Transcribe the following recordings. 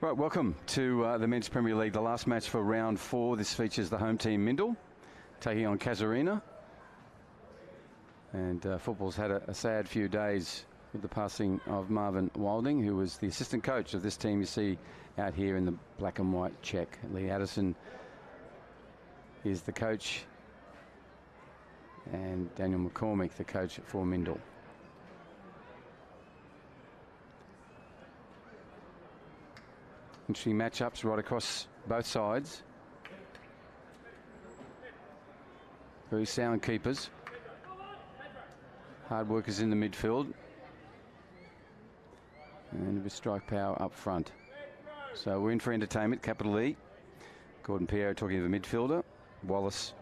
Right, welcome to the Men's Premier League, the last match for round 4. This features the home team MINDIL taking on CASUARINA. And football's had a sad few days with the passing of Marvin Wilding, who was the assistant coach of this team you see out here in the black and white check. Lee Addison is the coach, and Daniel McCormick, the coach for MINDIL. Interesting matchups right across both sides. Very sound keepers. Hard workers in the midfield. And with strike power up front. So we're in for entertainment, capital E. Gordon Pierre talking to the midfielder. Wallace,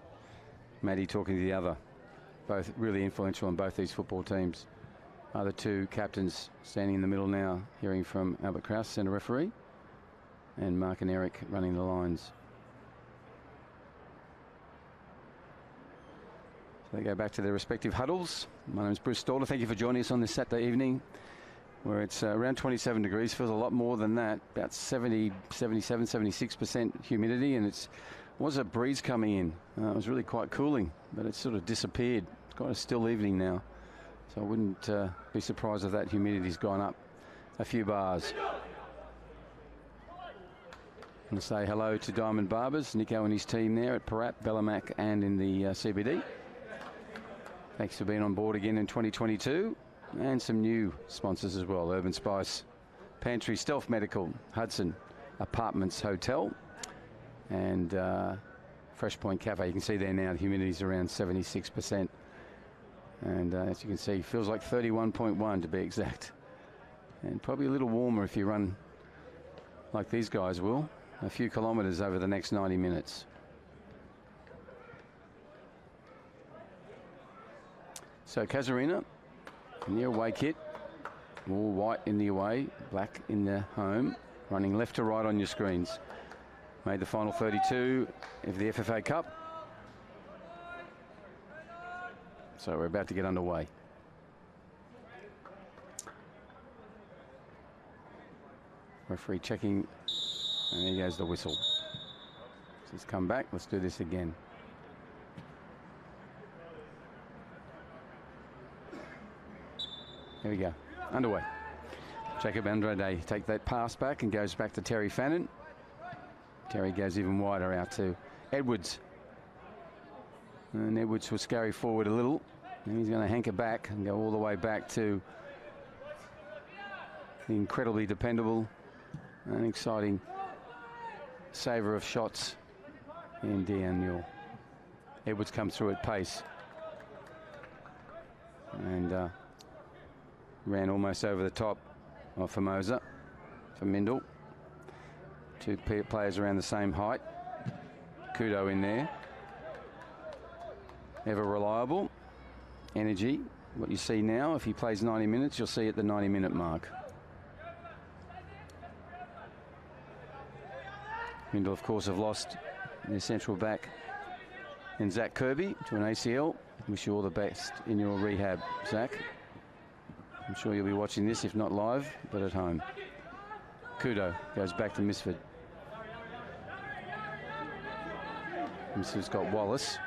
Matty talking to the other. Both really influential on both these football teams. Other two captains standing in the middle now, hearing from Albert Kraus, centre referee, and Mark and Eric running the lines. So they go back to their respective huddles. My name is Bruce Stalder. Thank you for joining us on this Saturday evening, where it's around 27 degrees. Feels a lot more than that, about 70, 77, 76% humidity, and it was a breeze coming in. It was really quite cooling, but it's sort of disappeared. It's quite a still evening now, so I wouldn't be surprised if that humidity's gone up a few bars. I'm going to say hello to Diamond Barbers, Nico and his team there at Parat, Bellamac and in the CBD. Thanks for being on board again in 2022. And some new sponsors as well: Urban Spice, Pantry, Stealth Medical, Hudson Apartments Hotel, and Fresh Point Cafe. You can see there now the humidity's around 76%. And as you can see, feels like 31.1 to be exact. And probably a little warmer if you run like these guys will. A few kilometres over the next 90 minutes. So CASUARINA in the away kit, all white in the away, black in the home, running left to right on your screens. Made the final 32 of the FFA Cup. So we're about to get underway. Referee checking. And there goes the whistle. So let's come back. Let's do this again. Here we go. Underway. Jacob Andrade take that pass back and goes back to Terry Fannin. Terry goes even wider out to Edwards. And Edwards will scurry forward a little. And he's going to hanker back and go all the way back to the incredibly dependable and exciting saver of shots in Daniel. Edwards comes through at pace and ran almost over the top of Formosa for MINDIL. Two players around the same height. Kudo in there. Ever reliable. Energy. What you see now, if he plays 90 minutes, you'll see at the 90-minute mark. MINDIL, of course, have lost their central back in Zach Kirby to an ACL. Wish you all the best in your rehab, Zach. I'm sure you'll be watching this, if not live, but at home. Kudo goes back to Misford. Misford's got Wallace.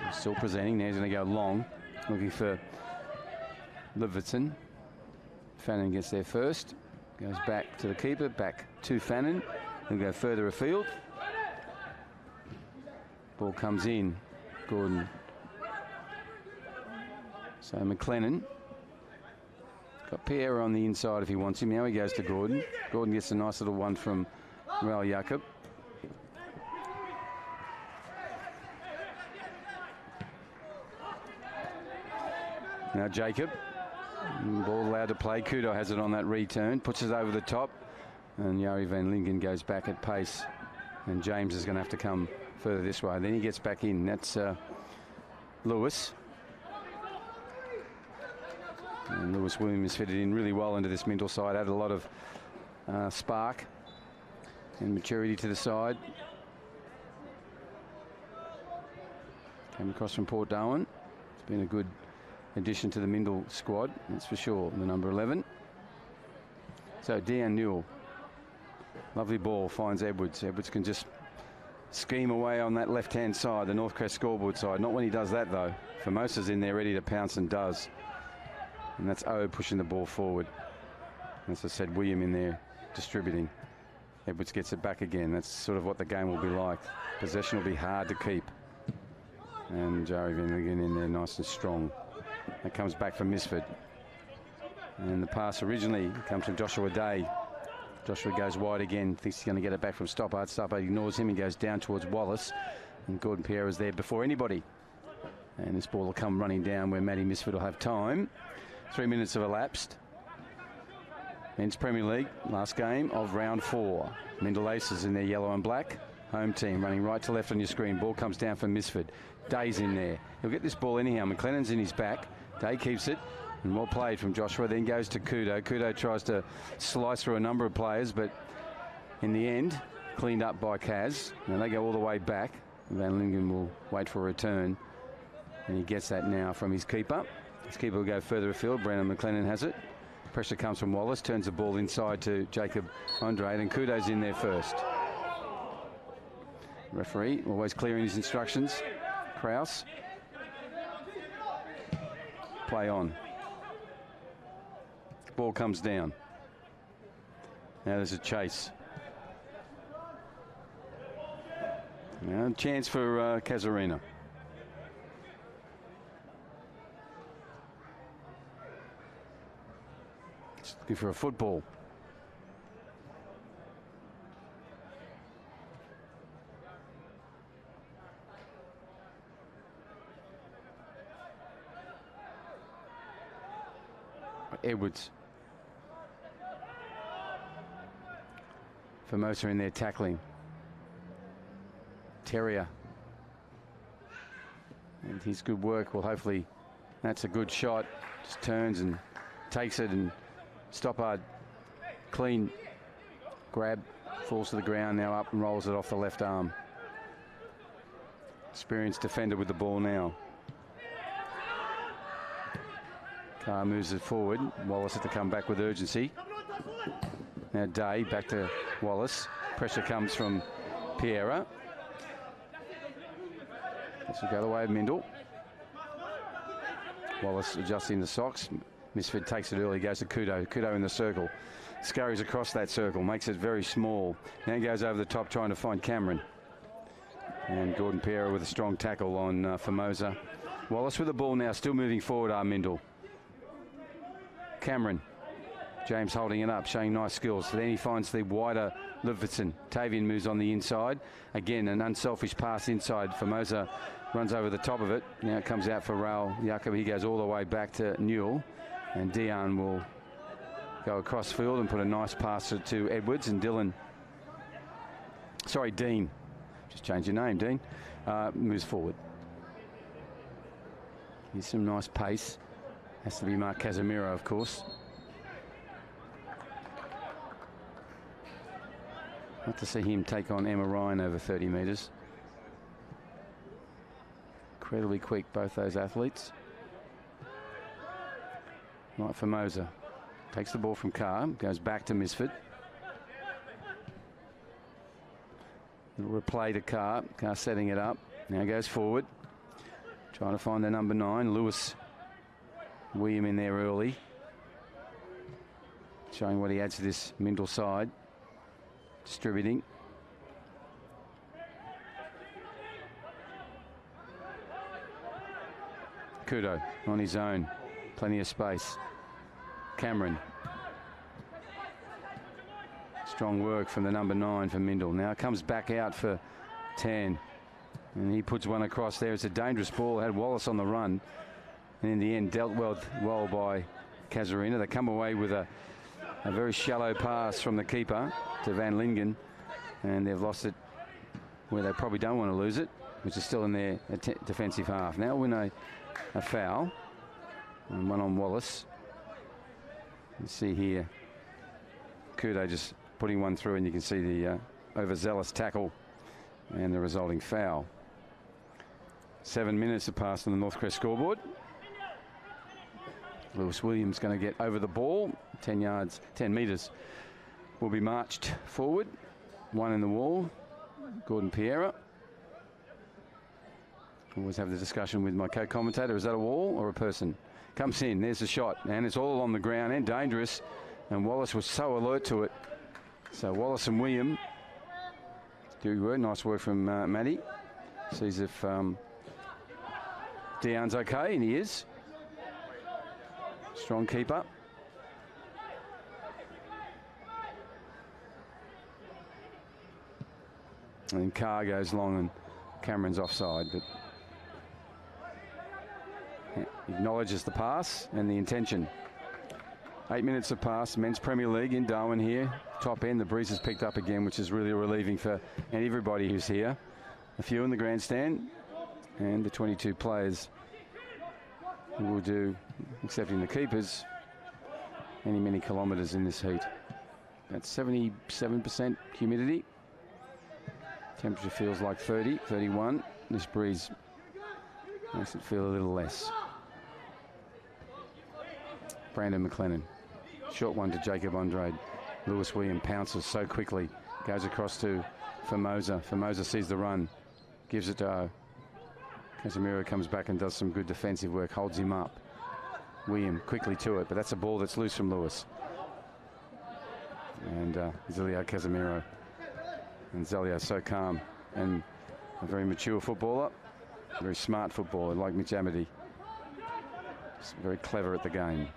He's still presenting. Now he's going to go long, looking for Liverton. Fannin gets there first. Goes back to the keeper, back to Fannin. He'll go further afield. Ball comes in. Gordon. So McLennan. Got Pierre on the inside if he wants him. Now he goes to Gordon. Gordon gets a nice little one from Raul Jacob. Now Jacob. Ball allowed to play. Kudo has it on that return. Puts it over the top. And Jari van Lingen goes back at pace. And James is going to have to come further this way. Then he gets back in. That's Lewis. And Lewis Williams fitted in really well into this MINDIL side. Added a lot of spark and maturity to the side. Came across from Port Darwin. It's been a good addition to the MINDIL squad, that's for sure, the number 11. So Dean Newell Lovely ball, finds Edwards. Edwards can just scheme away on that left-hand side, the Northcrest scoreboard side. Not when he does that, though. Formosa's in there ready to pounce and does. And that's O pushing the ball forward. As I said, William in there distributing. Edwards gets it back again. That's sort of what the game will be like. Possession will be hard to keep. And Jari Van Lingen in there nice and strong. That comes back from Misford. And the pass originally comes from Joshua Day. Joshua goes wide again, thinks he's going to get it back from Stoppard. Stoppard ignores him. He goes down towards Wallace. And Gordon Pierre is there before anybody. And this ball will come running down where Matty Misford will have time. 3 minutes have elapsed. Men's Premier League, last game of round 4. Mindil Aces in their yellow and black. Home team running right to left on your screen. Ball comes down from Misford. Day's in there. He'll get this ball anyhow. McLennan's in his back. Day keeps it. And well played from Joshua. Then goes to Kudo. Kudo tries to slice through a number of players, but in the end, cleaned up by Kaz. Now they go all the way back. Van Lingen will wait for a return. And he gets that now from his keeper. His keeper will go further afield. Brennan McLennan has it. Pressure comes from Wallace. Turns the ball inside to Jacob Andrade. And Kudo's in there first. Referee always clearing his instructions. Kraus. Play on. Ball comes down. Now there's a chase. Now chance for CASUARINA. Just looking for a football. Edwards. Formosa in there tackling. Terrier. And his good work will hopefully, that's a good shot. Just turns and takes it, and Stoppard clean grab, falls to the ground, now up and rolls it off the left arm. Experienced defender with the ball now. Carr moves it forward. Wallace had to come back with urgency. Now Day back to Wallace. Pressure comes from Piera. This will go the way of Mindil. Wallace adjusting the socks. Misford takes it early, goes to Kudo. Kudo in the circle. Scurries across that circle, makes it very small. Now goes over the top trying to find Cameron. And Gordon Piera with a strong tackle on Formosa. Wallace with the ball now, still moving forward, Mindil. Cameron. James holding it up, showing nice skills. So then he finds the wider Liverton. Tavian moves on the inside. Again, an unselfish pass inside. Formosa runs over the top of it. Now it comes out for Raul Jacob. He goes all the way back to Newell. And Dion will go across field and put a nice pass to Edwards. And Dylan, sorry, Dean. Just change your name, Dean. Moves forward. Here's some nice pace. Has to be Mark Casemiro, of course. Not to see him take on Emma Ryan over 30 metres. Incredibly quick, both those athletes. Right, Formosa takes the ball from Carr, goes back to Misford. Little replay to Carr. Carr setting it up. Now goes forward, trying to find the number 9, Lewis. William in there early, showing what he adds to this Mindil side. Distributing. Kudo on his own. Plenty of space. Cameron. Strong work from the number 9 for Mindil. Now comes back out for 10. And he puts one across there. It's a dangerous ball. Had Wallace on the run. And in the end, dealt well by CASUARINA. They come away with a very shallow pass from the keeper to Van Lingen, and they've lost it where they probably don't want to lose it, which is still in their defensive half. Now win a foul, and one on Wallace. You see here, Kudo just putting one through, and you can see the overzealous tackle and the resulting foul. 7 minutes have passed on the Northcrest scoreboard. Lewis Williams going to get over the ball. 10 yards, 10 metres will be marched forward. one in the wall. Gordon Piera. Always have the discussion with my co-commentator. Is that a wall or a person? Comes in. There's the shot. And it's all on the ground and dangerous. And Wallace was so alert to it. So Wallace and William do good. Nice work from Matty. Sees if Deon's okay, and he is. Strong keeper. And Carr goes long and Cameron's offside, but acknowledges the pass and the intention. 8 minutes of pass. Men's Premier League in Darwin here. Top end. The breeze has picked up again, which is really relieving for everybody who's here. A few in the grandstand and the 22 players who will do, excepting the keepers, many kilometres in this heat. That's 77% humidity. Temperature feels like 30, 31. This breeze makes it feel a little less. Brandon McLennan. Short one to Jacob Andrade. Lewis William pounces so quickly. Goes across to Formosa. Formosa sees the run. Gives it to Casemiro. Comes back and does some good defensive work. Holds him up. William quickly to it. But that's a ball that's loose from Lewis. And Zelio Casemiro. And Zelio so calm. And a very mature footballer. A very smart footballer like Mitch Amity. Just very clever at the game.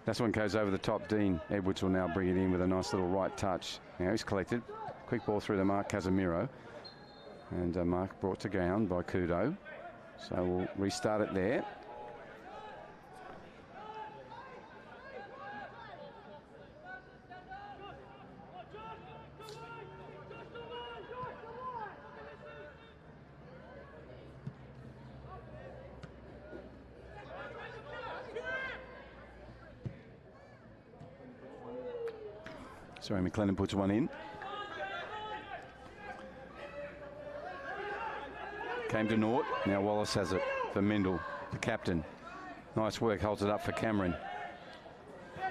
This one goes over the top. Dean Edwards will now bring it in with a nice little right touch. Now he's collected. Quick ball through to Mark Casemiro. And Mark brought to ground by Kudo. So we'll restart it there. Sorry, McLennan puts one in. Came to naught. Now Wallace has it for Mindil, the captain. Nice work, holds it up for Cameron.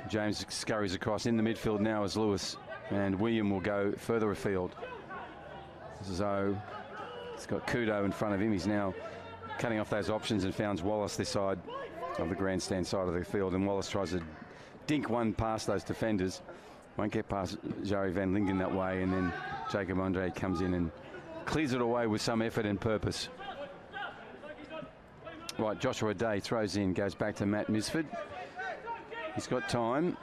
James scurries across. In the midfield now is Lewis. And William will go further afield. So he's got Kudo in front of him. He's now cutting off those options and found Wallace this side of the grandstand side of the field. And Wallace tries to dink one past those defenders. Won't get past Jari van Lingen that way, and then Jacob Andrade comes in and clears it away with some effort and purpose. Right, Joshua Day throws in, goes back to Matt Misford. He's got time,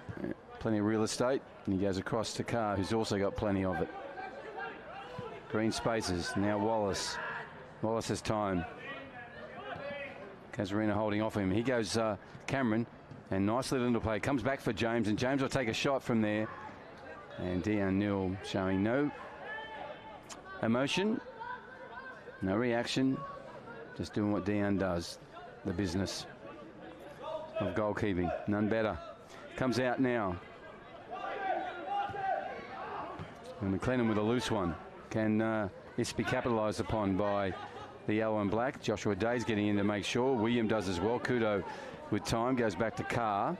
plenty of real estate, and he goes across to Carr, who's also got plenty of it. Green spaces, now Wallace. Wallace has time. Casuarina holding off him. He goes Cameron, and nicely into play. Comes back for James, and James will take a shot from there. And Dion Newell showing no emotion, no reaction, just doing what Dion does, the business of goalkeeping. None better. Comes out now. And McLennan with a loose one. Can this be capitalised upon by the yellow and black? Joshua Day's getting in to make sure. William does as well. Kudo with time goes back to Carr.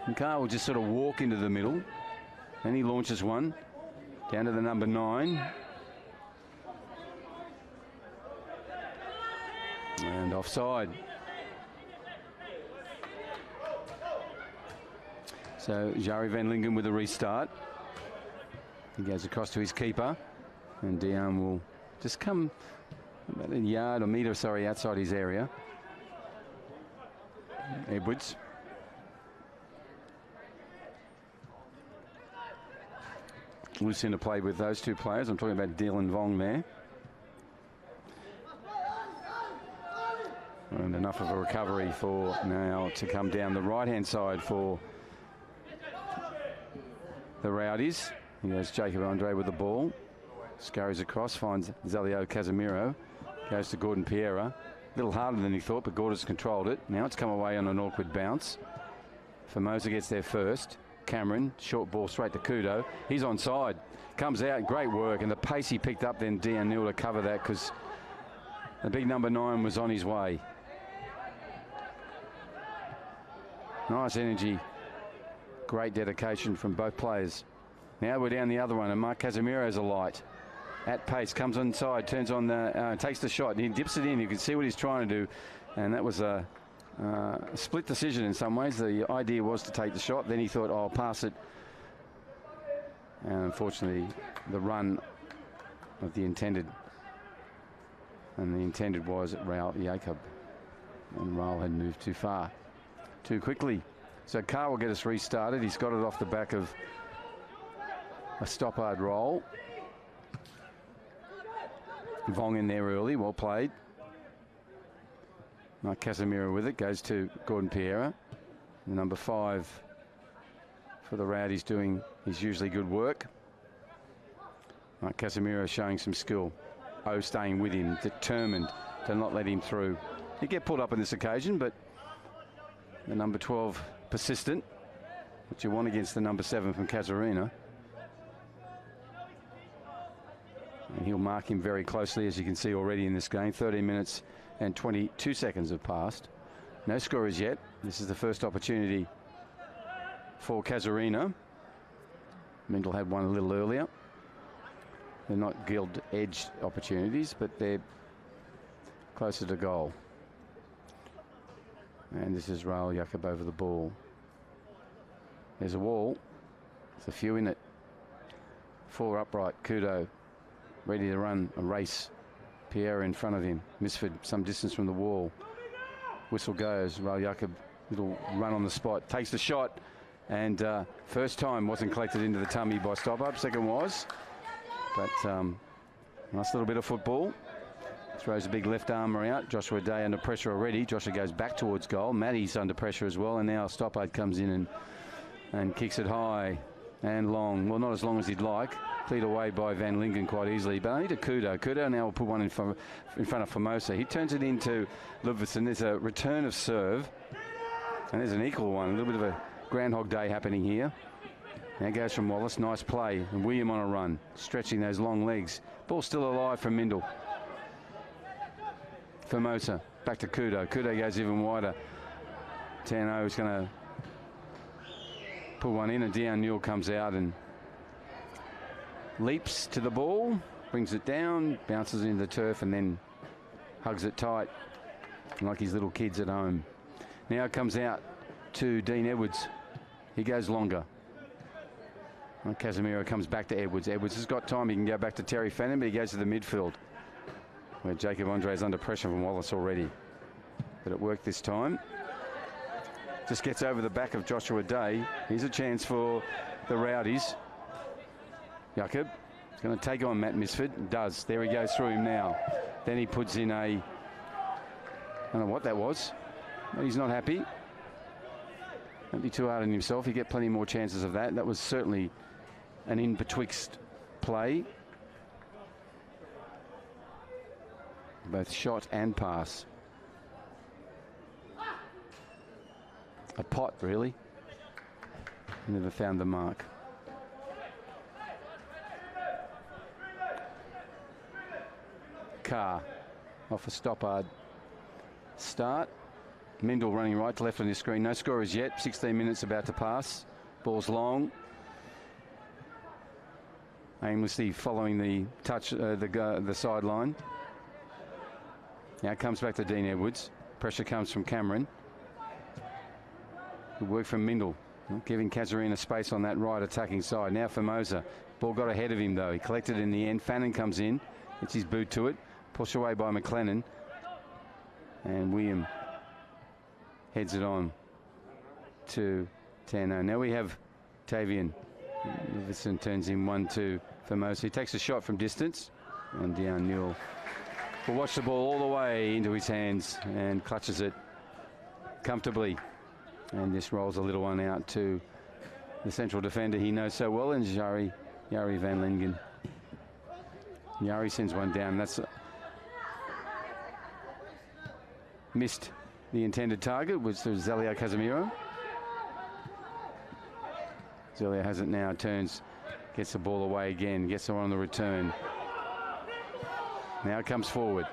And Carr will just sort of walk into the middle. And he launches one down to the number 9. And offside. So Jari van Lingen with a restart. He goes across to his keeper. And Dion will just come about a yard or metre, sorry, outside his area. Edwards. Loose into play with those two players. I'm talking about Dylan Vong there. And enough of a recovery for now to come down the right-hand side for the Rowdies. Here's Jacob Andre with the ball. Scurries across, finds Zelio Casemiro. Goes to Gordon Piera. A little harder than he thought, but Gordon's controlled it. Now it's come away on an awkward bounce. Formosa gets there first. Cameron, short ball straight to Kudo. He's onside. Comes out, great work. And the pace he picked up then, Dion Newell to cover that because the big number 9 was on his way. Nice energy. Great dedication from both players. Now we're down the other one, and Mark Casimiro's a light. At pace, comes inside, turns on the, takes the shot, and he dips it in. You can see what he's trying to do, and that was a split decision in some ways. The idea was to take the shot, then he thought, oh, I'll pass it. And unfortunately, the run of the intended, and the intended was Raul Jacob, and Raul had moved too far, too quickly. So Carr will get us restarted. He's got it off the back of a stoppard roll. Vong in there early, well played. Mark Casimiro with it, goes to Gordon Piera. Number 5 for the Rowdies doing his usually good work. Mark Casimiro showing some skill. Oh, staying with him, determined to not let him through. He get pulled up on this occasion, but the number 12 persistent, which you want against the number 7 from Casuarina. And he'll mark him very closely, as you can see already in this game. 13 minutes and 22 seconds have passed. No scorers yet. This is the first opportunity for Casuarina. Mindil had one a little earlier. They're not gilt-edged opportunities, but they're closer to goal. And this is Raul Jacob over the ball. There's a wall. There's a few in it. 4 upright. Kudo ready to run a race. Pierre in front of him. Misford some distance from the wall. Whistle goes. Raul Jacob, little run on the spot. Takes the shot. And first time wasn't collected into the tummy by Stop-Up. Second was. But nice little bit of football. Throws a big left armour out. Joshua Day under pressure already. Joshua goes back towards goal. Matty's under pressure as well. And now Stoppard comes in and kicks it high and long. Well, not as long as he'd like. Cleared away by Van Lingen quite easily. But only to Kudo. Kudo now will put one in front of Formosa. He turns it into Ludvigsen. There's a return of serve. And there's an equal one. A little bit of a Groundhog Day happening here. Now goes from Wallace. Nice play. And William on a run. Stretching those long legs. Ball still alive from Mindil. Formosa. Back to Kudo. Kudo goes even wider. Tano is going to put one in. And Dion Newell comes out and leaps to the ball. Brings it down. Bounces into the turf and then hugs it tight. Like his little kids at home. Now it comes out to Dean Edwards. He goes longer. And Casimiro comes back to Edwards. Edwards has got time. He can go back to Terry Fannin, but he goes to the midfield, where Jacob Andre is under pressure from Wallace already. But it worked this time. Just gets over the back of Joshua Day. Here's a chance for the Rowdies. Jacob is going to take on Matt Misford. Does. There he goes through him now. Then he puts in a... I don't know what that was. But he's not happy. Don't be too hard on himself. You get plenty more chances of that. That was certainly an in-betwixt play. Both shot and pass. A pot, really. Never found the mark. Carr off a Stoppard start. Mindil running right to left on your screen. No scorers yet. 16 minutes about to pass. Ball's long. Aimlessly following the touch, the sideline. Now it comes back to Dean Edwards. Pressure comes from Cameron. Good work from Mindil. Giving Casuarina space on that right attacking side. Now Formosa. Ball got ahead of him though. He collected in the end. Fannin comes in. It's his boot to it. Pushed away by McLennan. And William heads it on to Tano. Now we have Tavian. Livingston turns him 1-2 Formosa. He takes a shot from distance. And Dion Newell will watch the ball all the way into his hands and clutches it comfortably. And this rolls a little one out to the central defender he knows so well, and Jari Van Lingen. Jari sends one down. That's missed the intended target, which was Zelio Casimiro. Zelio has it now, turns, gets the ball away again, gets the one on the return. Now it comes forward.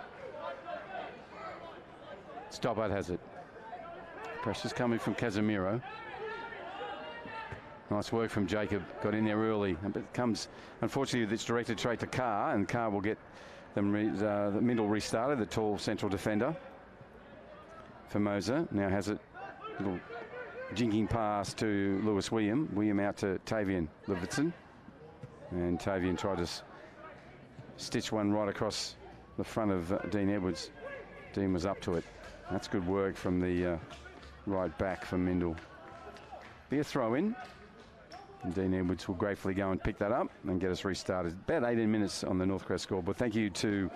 Stoppard has it. Pressure's coming from Casimiro. Nice work from Jacob. Got in there early. But it comes, unfortunately, it's directed straight to Carr, and Carr will get them the Mindil restarted, the tall central defender. Formosa now has it. Little jinking pass to Lewis William. William out to Tavian Levinson. And Tavian tried to stitch one right across the front of Dean Edwards. Dean was up to it. That's good work from the right back from Mindil. Be a throw in. And Dean Edwards will gratefully go and pick that up and get us restarted. About 18 minutes on the Northcrest scoreboard. Thank you to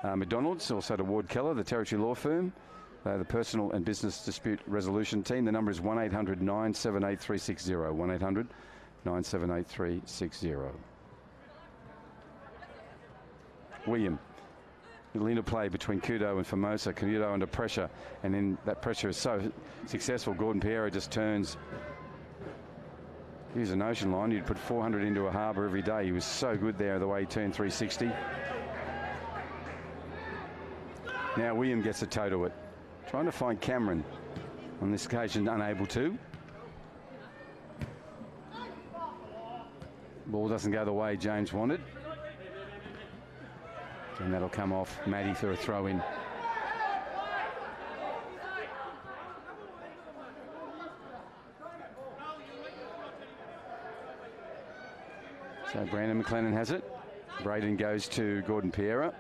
McDonald's, also to Ward Keller, the Territory Law Firm, the Personal and Business Dispute Resolution Team. The number is 1-800-978-360. 1-800-978-360. William. Little interplay between Kudo and Formosa. Kudo under pressure, and then that pressure is so successful. Gordon Piero just turns. Here's an ocean line. You'd put 400 into a harbour every day. He was so good there, the way he turned 360. Now William gets a toe to it. Trying to find Cameron. On this occasion, unable to. Ball doesn't go the way James wanted. And that'll come off Maddie for a throw in. So Brandon McLennan has it. Braden goes to Gordon Piera.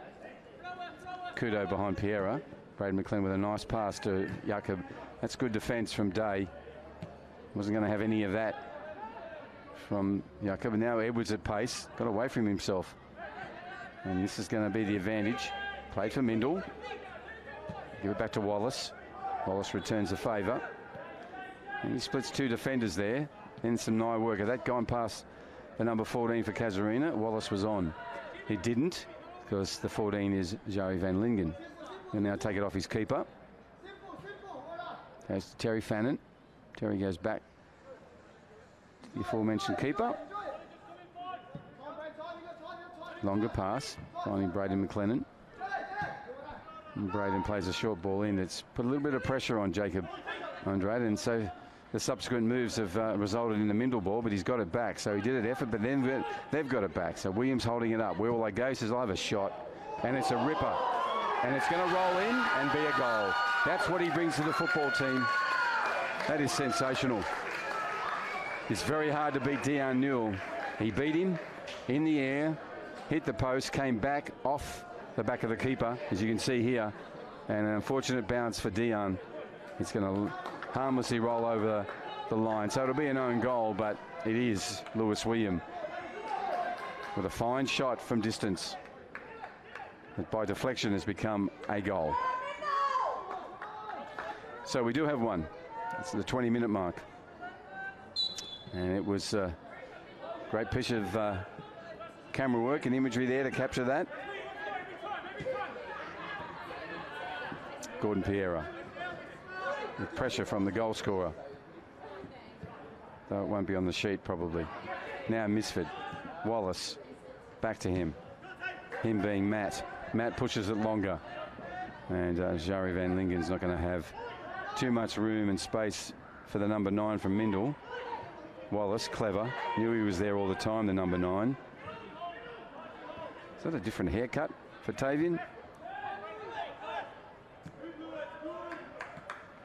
Kudo behind Piera. Braden McLennan with a nice pass to Jakob. That's good defence from Day. Wasn't going to have any of that from Jakob. And now Edwards at pace. Got away from himself. And this is going to be the advantage. Played for Mindil. Give it back to Wallace. Wallace returns the favour. And he splits two defenders there. Then some nice work of that. Gone past the number 14 for Casuarina. Wallace was on. He didn't, because the 14 is Joey Van Lingen. He'll now take it off his keeper. Goes to Terry Fannin. Terry goes back to the aforementioned keeper. Longer pass, finding Braden McLennan. And Braden plays a short ball in. It's put a little bit of pressure on Jacob Andrade, and so the subsequent moves have resulted in the Mindil ball, but he's got it back. So he did an effort, but then they've got it back. So Williams holding it up. Where will they go? He says, I have a shot. And it's a ripper. And it's going to roll in and be a goal. That's what he brings to the football team. That is sensational. It's very hard to beat Dion Newell. He beat him in the air, hit the post, came back off the back of the keeper, as you can see here. And an unfortunate bounce for Dion. It's going to harmlessly roll over the line. So it'll be an own goal, but it is Lewis William with a fine shot from distance. That by deflection has become a goal. So we do have one. It's the 20-minute mark. And it was a great piece of camera work and imagery there to capture that. Gordon Piera. With pressure from the goal scorer. Though it won't be on the sheet probably. Now Misford. Wallace. Back to him. Him being Matt. Matt pushes it longer. And Jari Van Lingen's not going to have too much room and space for the number 9 from Mindil. Wallace, clever. Knew he was there all the time, the number 9. Is that a different haircut for Tavian?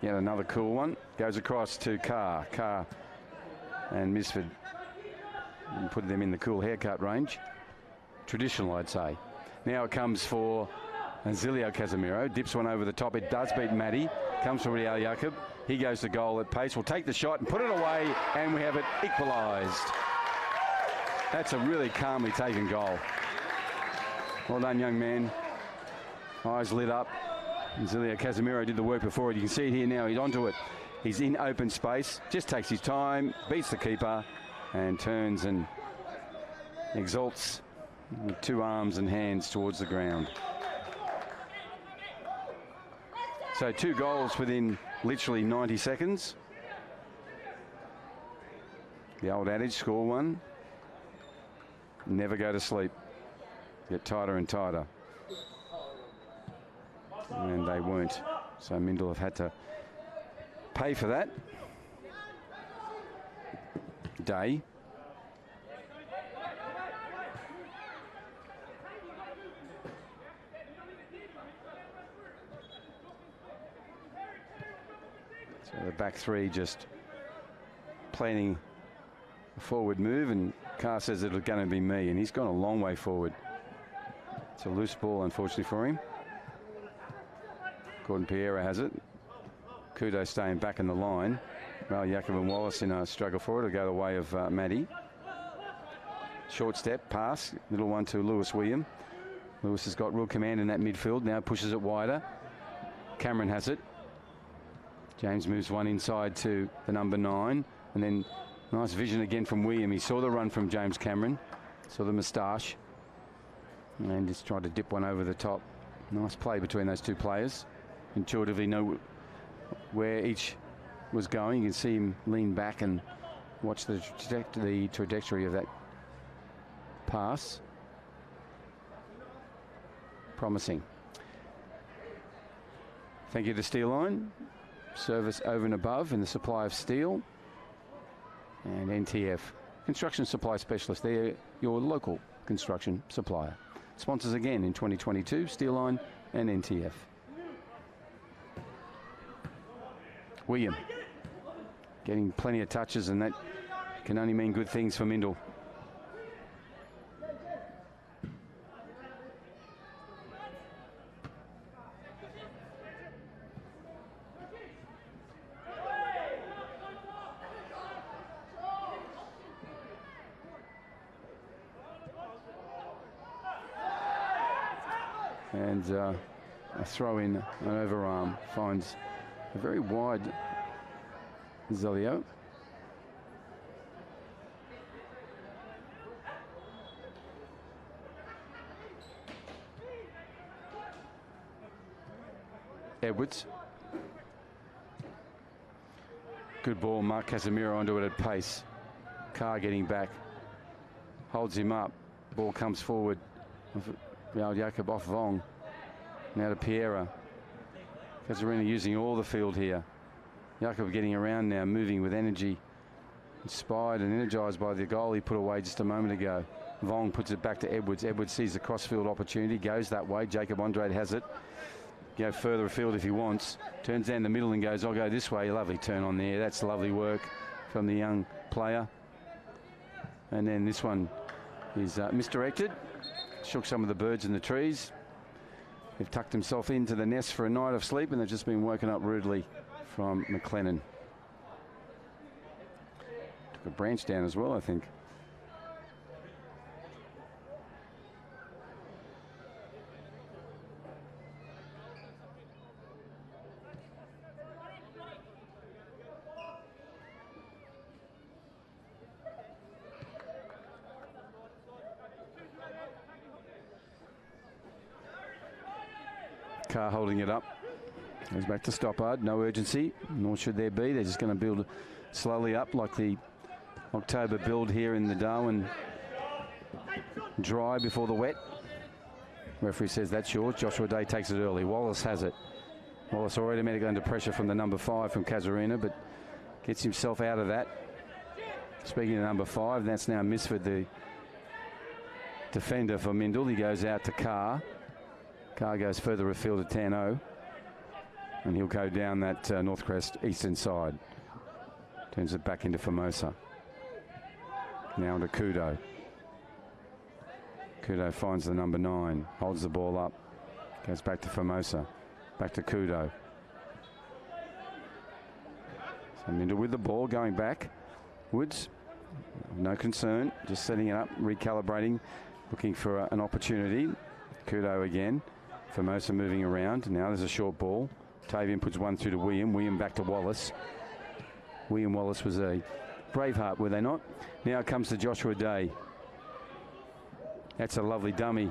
Yet another cool one. Goes across to Carr. Carr and Misford. Put them in the cool haircut range. Traditional, I'd say. Now it comes for Anzilio Casemiro. Dips one over the top. It does beat Matty. Comes from Real Jakob. He goes to goal at pace. Will take the shot and put it away. And we have it equalised. That's a really calmly taken goal. Well done, young man. Eyes lit up. Anzilio Casemiro did the work before it. You can see it here now. He's onto it. He's in open space. Just takes his time. Beats the keeper. And turns and exalts with two arms and hands towards the ground. So 2 goals within literally 90 seconds. The old adage, score one, never go to sleep. Get tighter and tighter. And they weren't. So Mindil have had to pay for that. Day. So the back three just planning a forward move, and Carr says it's going to be me, and he's gone a long way forward. It's a loose ball, unfortunately for him. Gordon Piera has it. Kudo staying back in the line. Well, Jakob and Wallace in a struggle for it. It'll go the way of Maddie. Short step, pass. Little one to Lewis William. Lewis has got real command in that midfield. Now pushes it wider. Cameron has it. James moves one inside to the number 9. And then nice vision again from William. He saw the run from James Cameron. Saw the moustache. And just tried to dip one over the top. Nice play between those two players. Intuitively know where each was going. You can see him lean back and watch the trajectory of that pass. Promising. Thank you to Steel Line. Service over and above in the supply of steel. And NTF, Construction Supply Specialist. They're your local construction supplier. Sponsors again in 2022, Steel Line and NTF. William getting plenty of touches, and that can only mean good things for Mindil. And a throw in, an overarm, finds a very wide Zelio. Edwards. Good ball, Mark Casemiro onto it at pace. Carr getting back. Holds him up. Ball comes forward. Jakob off Vong. Now to Piera. Casuarina using all the field here. Jakob getting around now, moving with energy. Inspired and energized by the goal he put away just a moment ago. Vong puts it back to Edwards. Edwards sees the crossfield opportunity, goes that way. Jacob Andrade has it. Go further afield if he wants. Turns down the middle and goes, I'll go this way. Lovely turn on there. That's lovely work from the young player. And then this one is misdirected. Shook some of the birds in the trees. They've tucked himself into the nest for a night of sleep, and they've just been woken up rudely from McLennan. Took a branch down as well, I think. Carr holding it up. Goes back to Stoppard. No urgency, nor should there be. They're just going to build slowly up like the October build here in the Darwin dry before the wet. Referee says that's yours. Joshua Day takes it early. Wallace has it. Wallace already automatically under pressure from the number 5 from Casuarina, but gets himself out of that. Speaking of number 5, that's now Misford, the defender for Mindil. He goes out to Carr. Carr goes further afield to Tano, and he'll go down that North Crest eastern side. Turns it back into Formosa. Now to Kudo. Kudo finds the number 9, holds the ball up, goes back to Formosa, back to Kudo. So Mindil with the ball, going back. Woods, no concern, just setting it up, recalibrating, looking for an opportunity. Kudo again. Formosa moving around. Now there's a short ball. Tavian puts one through to William. William back to Wallace. William Wallace was a Braveheart, were they not? Now it comes to Joshua Day. That's a lovely dummy.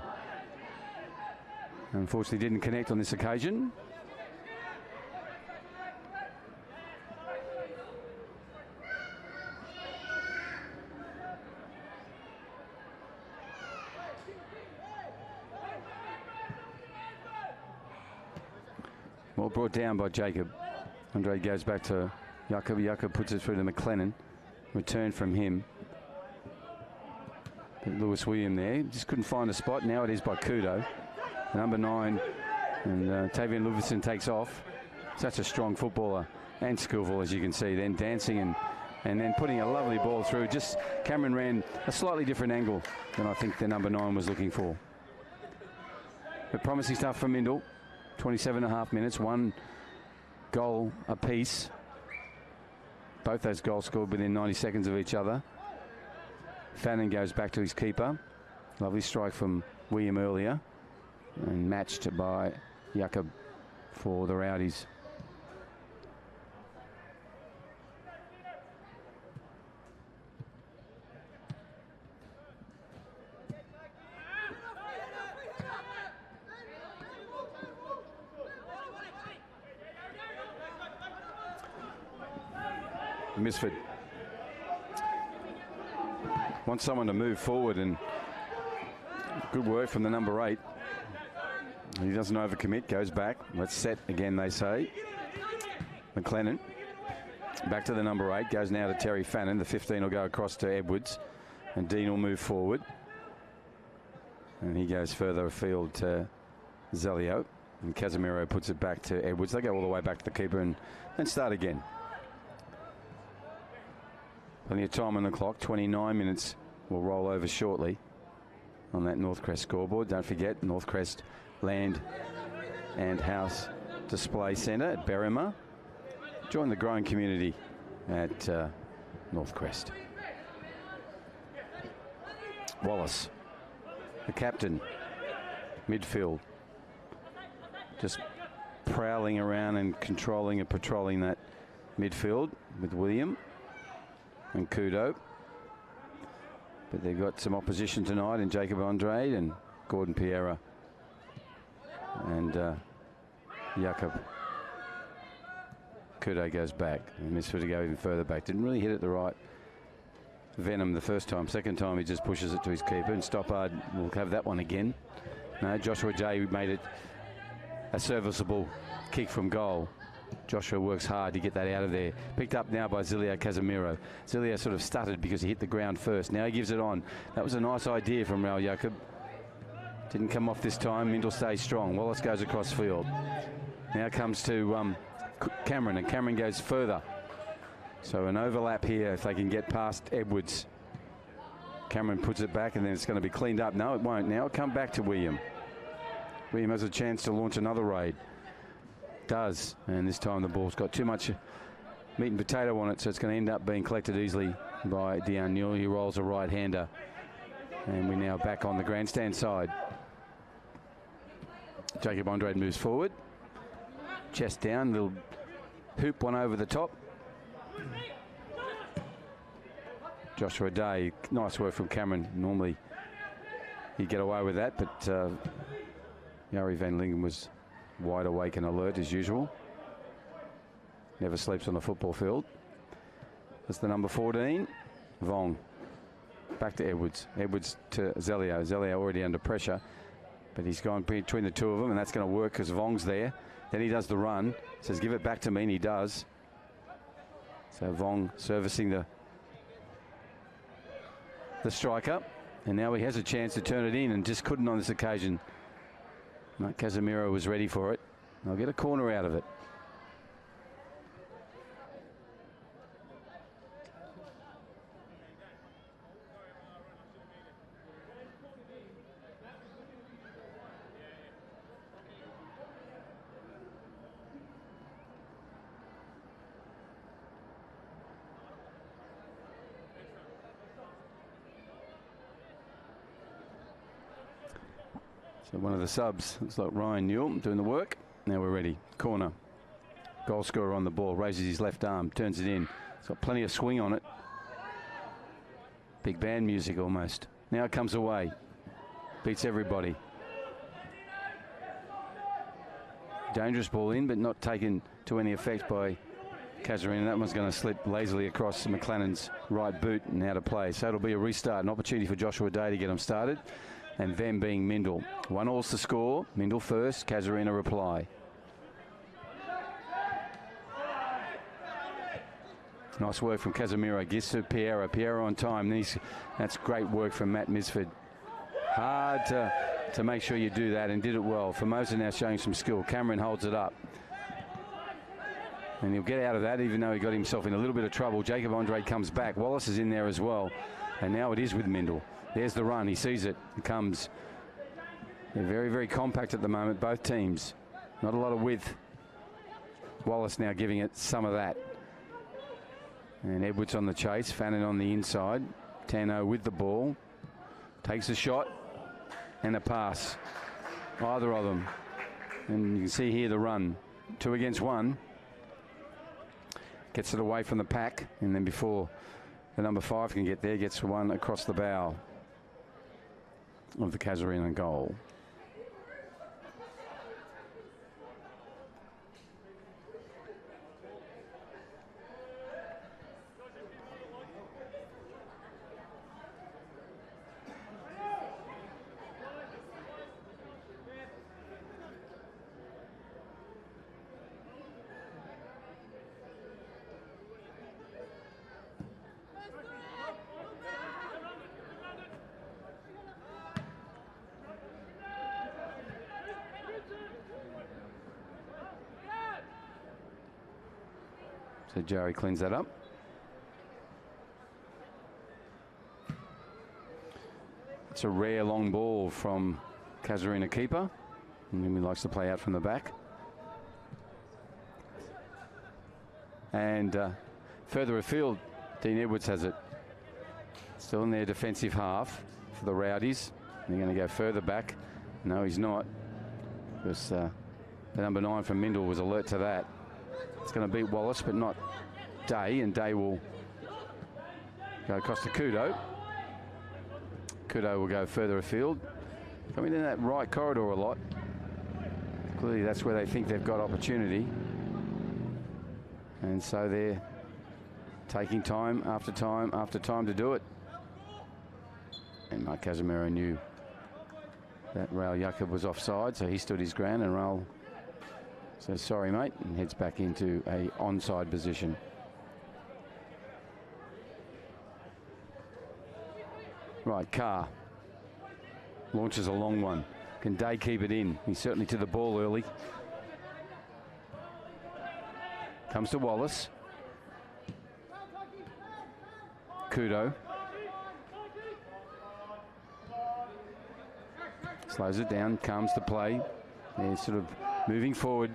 Unfortunately didn't connect on this occasion. Well brought down by Jacob. Andre goes back to Jakob. Jakob puts it through to McLennan. return from him. But Lewis William there, just couldn't find a spot. Now it is by Kudo. Number 9, and Tavian Livingston takes off. Such a strong footballer and skillful, as you can see. Then dancing and then putting a lovely ball through. Just Cameron ran a slightly different angle than I think the number 9 was looking for. But promising stuff from Mindil. 27.5 minutes, 1 goal apiece. Both those goals scored within 90 seconds of each other. Fannin goes back to his keeper. Lovely strike from William earlier. And matched by Jakob for the Rowdies. Misford wants someone to move forward, and good work from the number 8. He doesn't overcommit, goes back. Let's set again, they say. McLennan back to the number 8, goes now to Terry Fannin. The 15 will go across to Edwards, and Dean will move forward. And he goes further afield to Zelio, and Casemiro puts it back to Edwards. They go all the way back to the keeper and start again. Plenty of time on the clock. 29 minutes will roll over shortly on that Northcrest scoreboard. Don't forget, Northcrest Land and House Display Centre at Berrima. Join the growing community at Northcrest. Wallace, the captain, midfield. Just prowling around and controlling and patrolling that midfield with William and Kudo. But they've got some opposition tonight in Jacob Andrade and Gordon Piera and Jakob. Kudo goes back and Misford to go even further back. Didn't really hit it the right venom the first time. Second time he just pushes it to his keeper, and Stoppard will have that one again. No, Joshua J made it a serviceable kick from goal. Joshua works hard to get that out of there. Picked up now by Zilio Casemiro. Zilio sort of stuttered because he hit the ground first. Now he gives it on. That was a nice idea from Raul Jacob. Didn't come off this time. Mindil stays strong. Wallace goes across field. Now comes to Cameron, and Cameron goes further. So an overlap here if they can get past Edwards. Cameron puts it back, and then it's going to be cleaned up. No, it won't. Now it'll come back to William. William has a chance to launch another raid. Does, and this time the ball's got too much meat and potato on it, so it's going to end up being collected easily by Dean Newell. He rolls a right-hander, and we're now back on the grandstand side. Jacob Andrade moves forward, chest down, little hoop one over the top. Joshua Day, nice work from Cameron. Normally he'd get away with that, but Yari Van Lingen was wide awake and alert as usual. Never sleeps on the football field. That's the number 14, Vong. Back to Edwards. Edwards to Zelio. Zelio already under pressure, but he's gone between the two of them, and that's going to work because Vong's there. Then he does the run. Says, give it back to me, and he does. So Vong servicing the striker, and now he has a chance to turn it in and just couldn't on this occasion. No, Casemiro was ready for it. They'll get a corner out of it. So one of the subs, looks like Ryan Newell, doing the work. Now we're ready. Corner. Goal scorer on the ball, raises his left arm, turns it in. It's got plenty of swing on it. Big band music almost. Now it comes away. Beats everybody. Dangerous ball in, but not taken to any effect by Casuarina. That one's going to slip lazily across McLennan's right boot and out of play. So it'll be a restart, an opportunity for Joshua Day to get them started. And them being Mindil. 1-all's the score. Mindil first, Casuarina reply. Nice work from Casemiro. Gets to Piero. Piero on time. That's great work from Matt Misford. Hard to make sure you do that, and did it well. Formosa now showing some skill. Cameron holds it up. And he'll get out of that, even though he got himself in a little bit of trouble. Jacob Andre comes back. Wallace is in there as well. And now it is with Mindil. There's the run. He sees it. It comes. They're very, very compact at the moment, both teams. Not a lot of width. Wallace now giving it some of that. And Edwards on the chase. Fannin on the inside. Tano with the ball. Takes a shot. And a pass. Either of them. And you can see here the run. 2 against 1. Gets it away from the pack. And then before the number 5 can get there, gets one across the bow of the Casuarina goal. So Joey cleans that up. It's a rare long ball from Casuarina keeper. And he likes to play out from the back. And further afield, Dean Edwards has it. Still in their defensive half for the Rowdies. They're going to go further back. No, he's not. Because the number 9 from Mindil was alert to that. It's going to beat Wallace, but not Day, and Day will go across to Kudo. Kudo will go further afield. Coming in that right corridor a lot. Clearly that's where they think they've got opportunity. And so they're taking time after time after time to do it. And Mark Casemiro knew that Raul Jacob was offside, so he stood his ground, and Raul says, sorry, mate, and heads back into a onside position. Right, Carr launches a long one. Can Day keep it in? He's certainly to the ball early. Comes to Wallace. Kudo. Slows it down, calms the play. They're sort of moving forward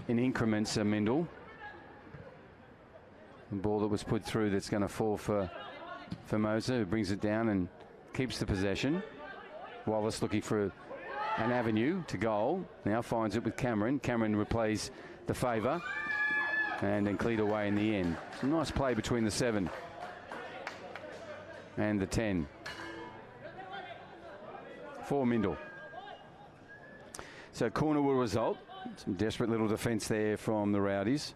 in increments, Mindil. The ball that was put through that's going to fall for Formosa, who brings it down and keeps the possession. Wallace looking for an avenue to goal. Now finds it with Cameron. Cameron replays the favour and then cleared away in the end. Some nice play between the 7 and the 10 for Mindil. So corner will result. Some desperate little defence there from the Rowdies.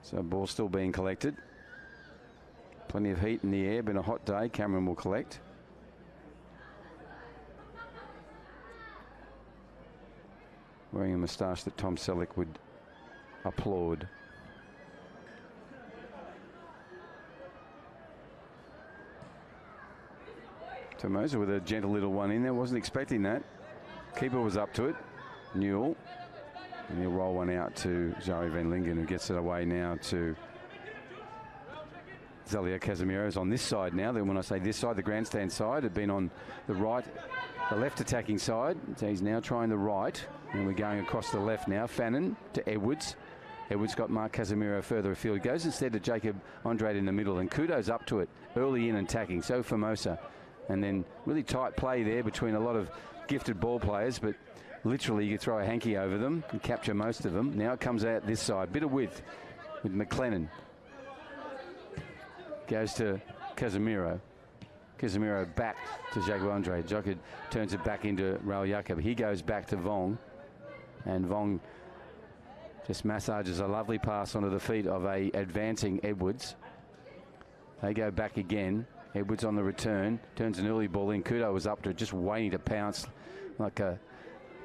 So ball still being collected. Plenty of heat in the air, been a hot day. Cameron will collect. Wearing a moustache that Tom Selleck would applaud. Formosa with a gentle little one in there. Wasn't expecting that. Keeper was up to it. Newell. And he'll roll one out to Joey Van Lingen, who gets it away now to Zelio Casemiro's on this side now. Then when I say this side, the grandstand side had been on the right, the left attacking side. So he's now trying the right. And we're going across the left now. Fannin to Edwards. Edwards got Mark Casemiro further afield. He goes instead to Jacob Andrade in the middle. And Kudo's up to it early in attacking. So Formosa. And then really tight play there between a lot of gifted ball players, but literally you could throw a hanky over them and capture most of them. Now it comes out this side. Bit of width with McLennan. Goes to Casemiro. Casemiro back to Jacob Andre. Jacob turns it back into Raul Jacob. He goes back to Vong. And Vong just massages a lovely pass onto the feet of a advancing Edwards. They go back again. Edwards on the return. Turns an early ball in. Kudo was up to it, just waiting to pounce like a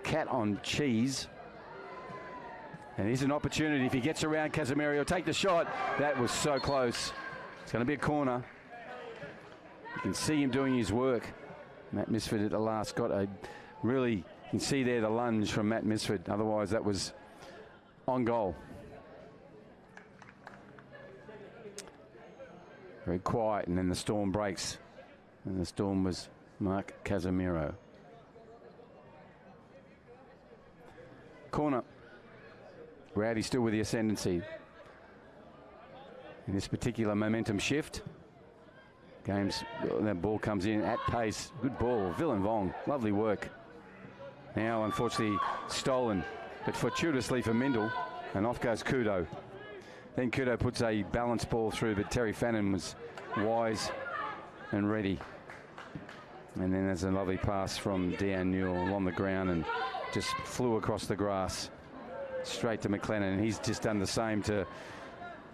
cat on cheese. And here's an opportunity. If he gets around Casemiro, he'll take the shot. That was so close. It's going to be a corner. You can see him doing his work. Matt Misford at the last got a really, you can see there the lunge from Matt Misford. Otherwise, that was on goal. Very quiet, and then the storm breaks. And the storm was Mark Casemiro. Corner. Rowdy still with the ascendancy. In this particular momentum shift. That ball comes in at pace. Good ball. Villain Vong. Lovely work. Now, unfortunately, stolen, but fortuitously for Mindil. And off goes Kudo. Then Kudo puts a balanced ball through, but Terry Fannin was wise and ready. And then there's a lovely pass from Dean Newell on the ground and just flew across the grass straight to McLennan. And he's just done the same to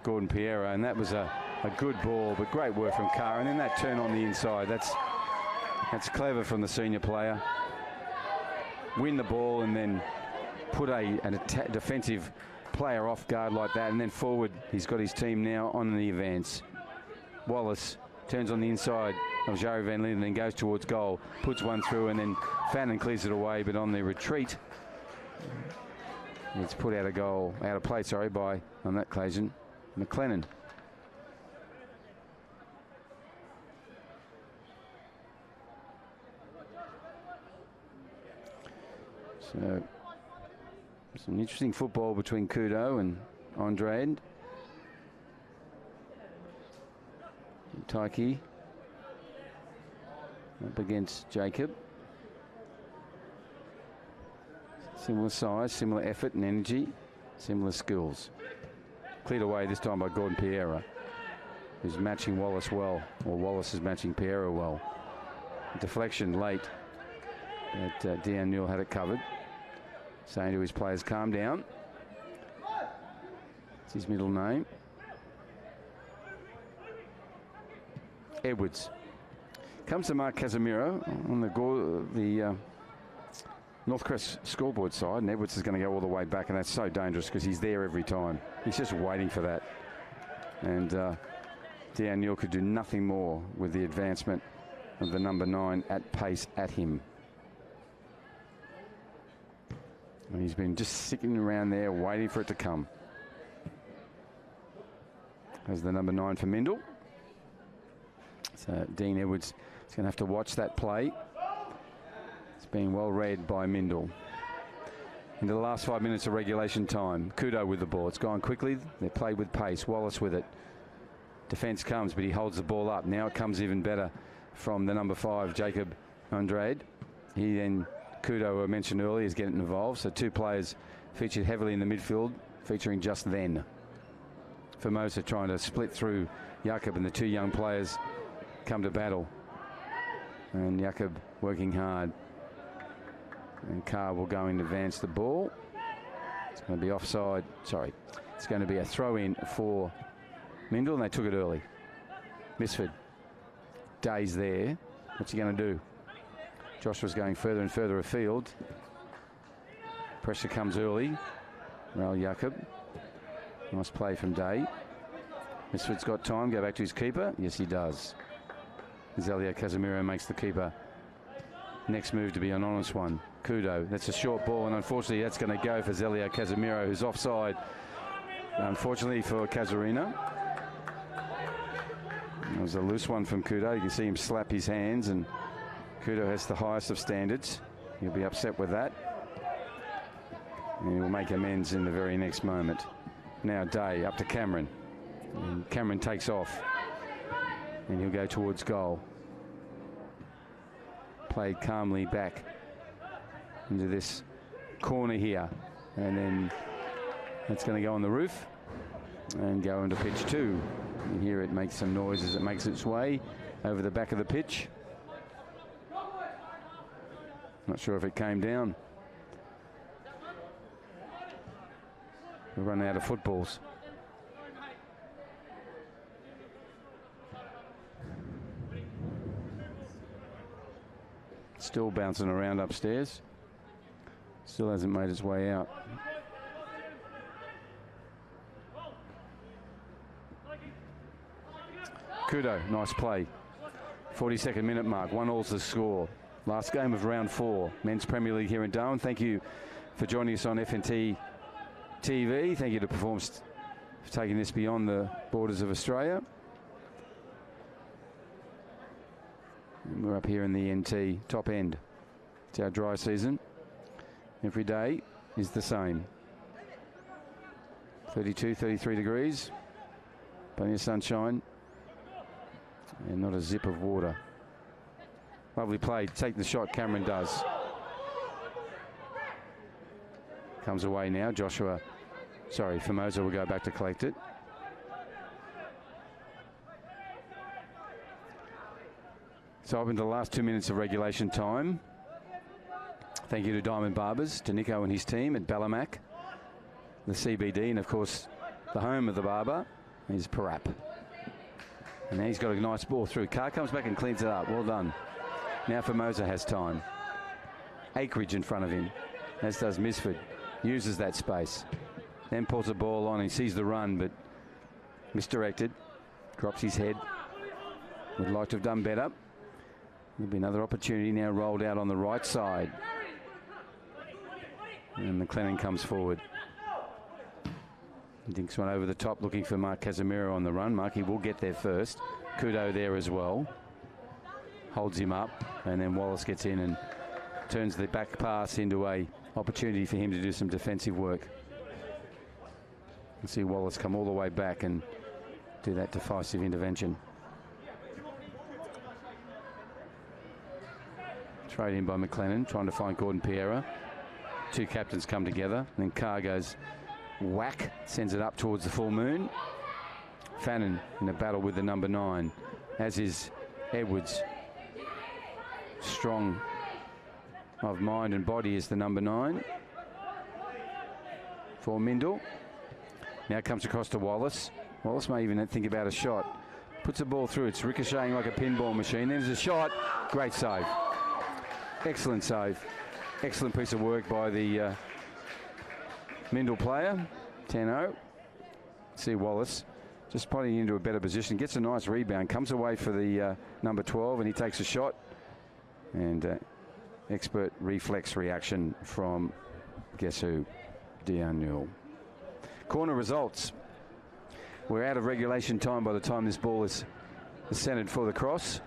Gordon Piero. And that was a good ball, but great work from Carr. And then that turn on the inside. That's clever from the senior player. Win the ball and then put a defensive player off guard like that, and then forward. He's got his team now on the advance. Wallace turns on the inside of Jari van Linden and goes towards goal, puts one through, and then Fannin clears it away, but on the retreat it's put out of play, sorry, by, on that occasion, McLennan. So some interesting football between Kudo and Andrade. Taiki up against Jacob. Similar size, similar effort and energy, similar skills. Cleared away this time by Gordon Piera, who's matching Wallace well, or Wallace is matching Piera well. Deflection late, but Dean Newell had it covered, saying to his players, calm down. It's his middle name. Edwards comes to Mark Casemiro on the Northcrest scoreboard side, and Edwards is going to go all the way back, and that's so dangerous because he's there every time. He's just waiting for that. And Dean Newell could do nothing more with the advancement of the number 9 at pace at him. And he's been just sitting around there waiting for it to come. As the number 9 for Mindil. So Dean Edwards is going to have to watch that play. It's being well read by Mindil. Into the last 5 minutes of regulation time. Kudo with the ball. It's gone quickly. They played with pace. Wallace with it. Defence comes, but he holds the ball up. Now it comes even better from the number 5, Jacob Andrade. He then, Kudo, who I mentioned earlier, is getting involved. So 2 players featured heavily in the midfield, featuring just then. Formosa trying to split through Jacob, and the 2 young players come to battle. And Jacob working hard. And Carr will go in to advance the ball. It's going to be offside. Sorry. It's going to be a throw-in for Mindil, and they took it early. Misford. Day's there. What's he going to do? Joshua's going further and further afield. Pressure comes early. Raul Jacob. Nice play from Day. Misford's got time. Go back to his keeper. Yes, he does. Zelio Casemiro makes the keeper. Next move to be an honest one. Kudo. That's a short ball, and unfortunately that's going to go for Zelio Casemiro, who's offside. Unfortunately for CASUARINA. It was a loose one from Kudo. You can see him slap his hands, and Kudo has the highest of standards. He'll be upset with that. And he'll make amends in the very next moment. Now Day up to Cameron. And Cameron takes off. And he'll go towards goal. Played calmly back into this corner here. And then that's going to go on the roof and go into pitch 2. You hear it make some noise as it makes its way over the back of the pitch. Not sure if it came down. We're running out of footballs. Still bouncing around upstairs. Still hasn't made its way out. Kudo, nice play. 42nd minute mark, 1-all's the score. Last game of round 4, Men's Premier League here in Darwin. Thank you for joining us on FNT TV. Thank you to Performance for taking this beyond the borders of Australia. And we're up here in the NT top end. It's our dry season. Every day is the same. 32, 33 degrees. Plenty of sunshine. And not a zip of water. Lovely play. Take the shot, Cameron does. Comes away now. Formosa will go back to collect it. So up into the last 2 minutes of regulation time. Thank you to Diamond Barbers, to Nico and his team at Ballamac, the CBD, and of course the home of the barber is Parap. And now he's got a nice ball through. Carr comes back and cleans it up. Well done. Now Formosa has time. Acreage in front of him, as does Misford. Uses that space. Then pulls the ball on. He sees the run, but misdirected. Drops his head. Would like to have done better. There'll be another opportunity now rolled out on the right side. And McLennan comes forward. Dinks one over the top, looking for Mark Casemiro on the run. Marky will get there first. Kudo there as well. Holds him up, and then Wallace gets in and turns the back pass into a opportunity for him to do some defensive work. You see Wallace come all the way back and do that decisive intervention. Trade in by McLennan, trying to find Gordon Piera. Two captains come together, and then Carr goes whack, sends it up towards the full moon. Fannin in a battle with the number 9, as is Edwards. Strong of mind and body is the number 9 for Mindil. Now comes across to Wallace. Wallace may even think about a shot. Puts the ball through. It's ricocheting like a pinball machine. There's a shot. Great save. Excellent save. Excellent piece of work by the Mindil player. 10-0. See Wallace just putting into a better position. Gets a nice rebound. Comes away for the number 12, and he takes a shot. And expert reflex reaction from, guess who? Dianul. Corner results. We're out of regulation time by the time this ball is centered for the cross.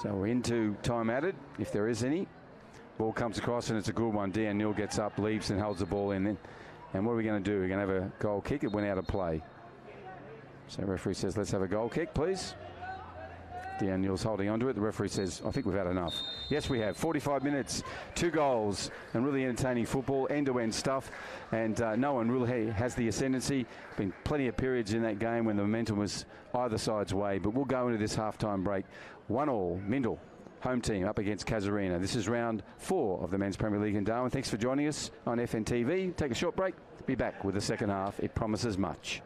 So we're into time added, if there is any. Ball comes across and it's a good one. Dianul gets up, leaps and holds the ball in. And what are we going to do? We're going to have a goal kick. It went out of play. So the referee says, let's have a goal kick, please. Dianul's holding onto it. The referee says, I think we've had enough. Yes, we have. 45 minutes, 2 goals, and really entertaining football, end-to-end stuff. And no one really has the ascendancy. Been plenty of periods in that game when the momentum was either side's way. But we'll go into this halftime break. 1-1, Mindil, home team up against CASUARINA. This is round 4 of the Men's Premier League in Darwin. Thanks for joining us on FNTV. Take a short break. Be back with the second half. It promises much.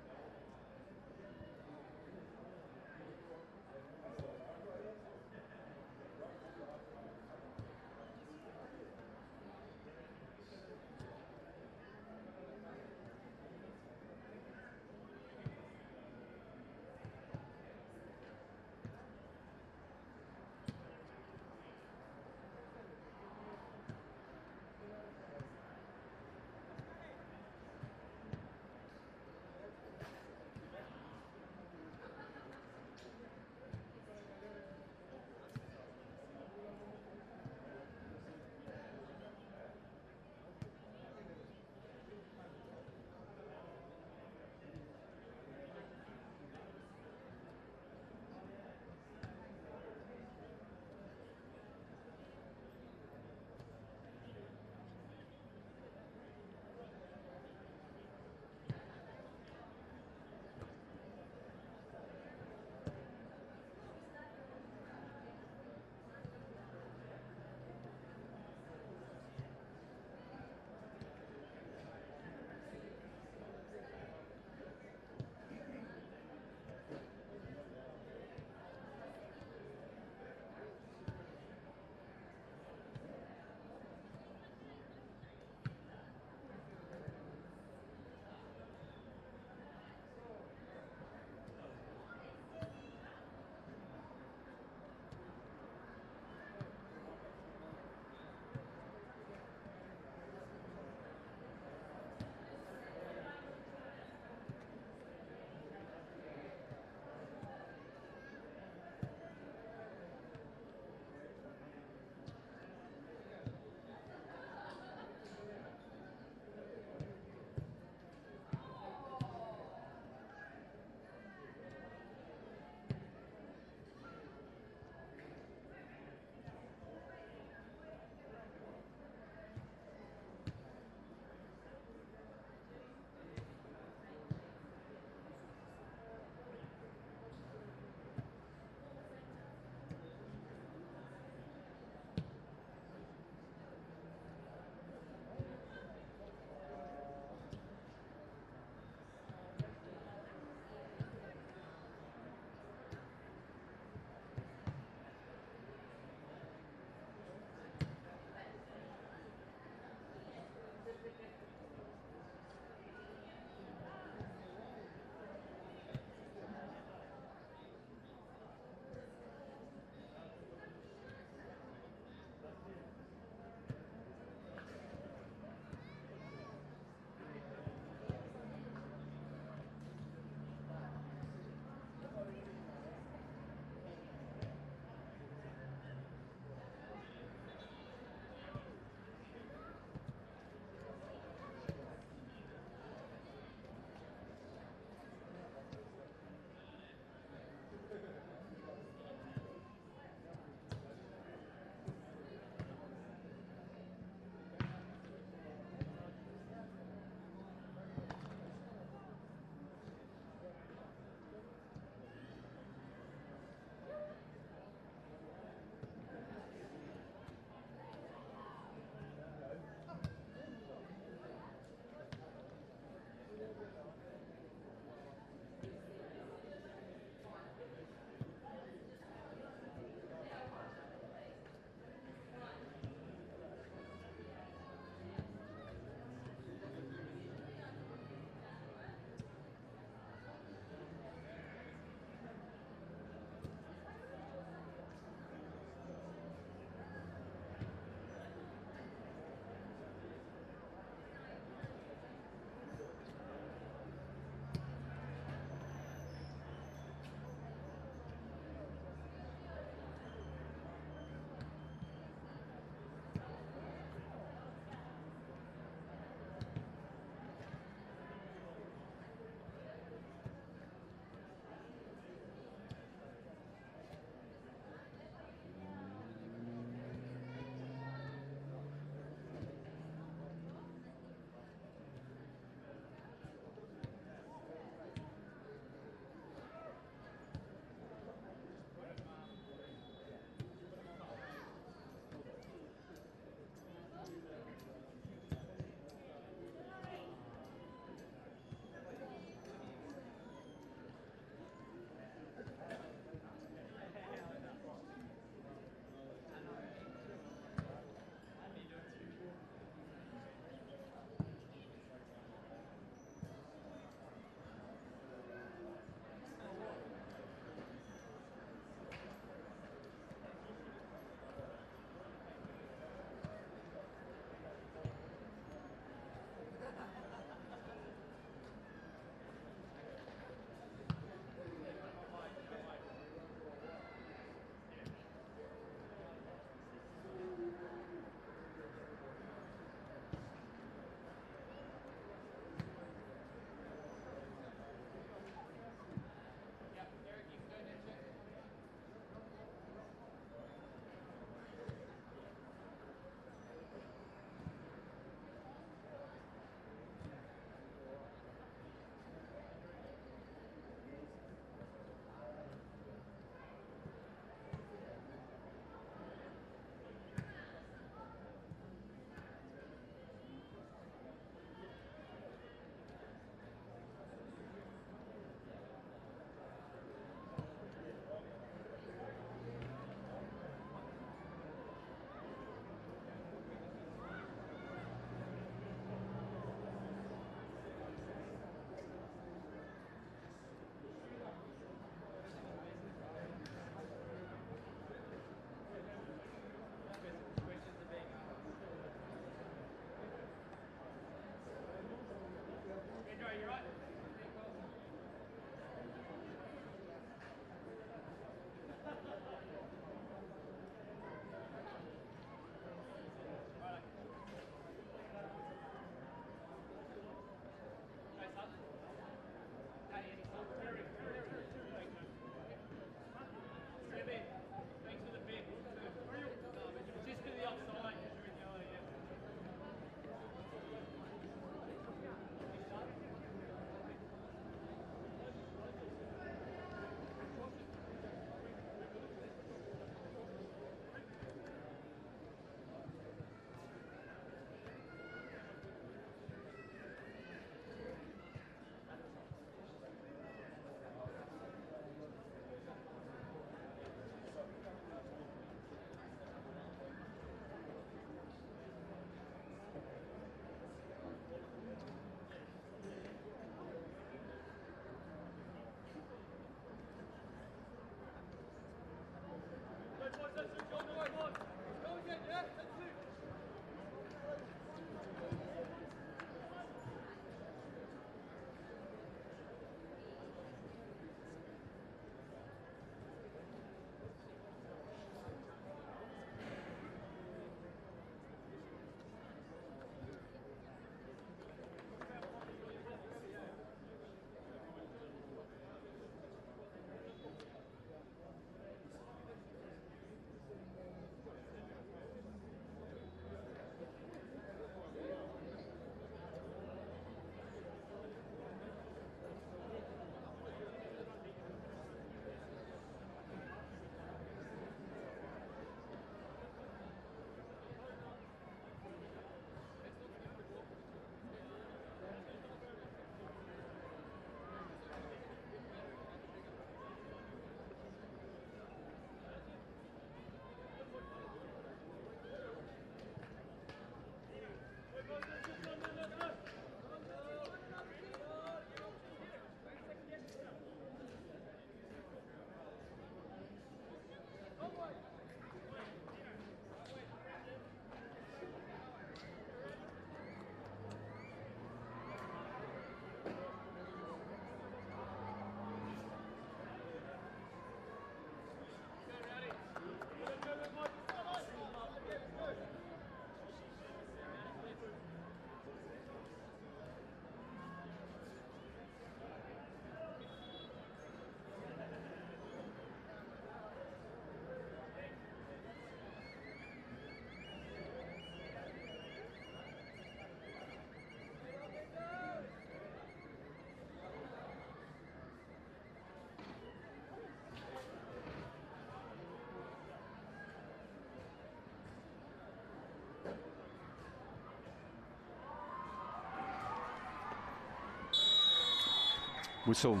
Whistle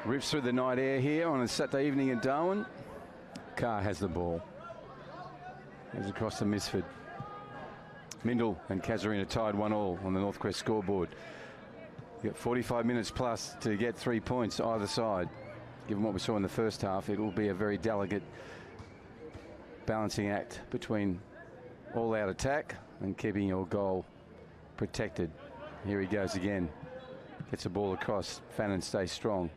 rips through the night air here on a Saturday evening in Darwin. Carr has the ball. Goes across to Misford. Mindil and Casuarina tied 1-1 on the Northcrest scoreboard. You got 45 minutes plus to get 3 points either side. Given what we saw in the first half, it will be a very delicate balancing act between all-out attack and keeping your goal protected. Here he goes again. Gets the ball across. Fannin stays strong.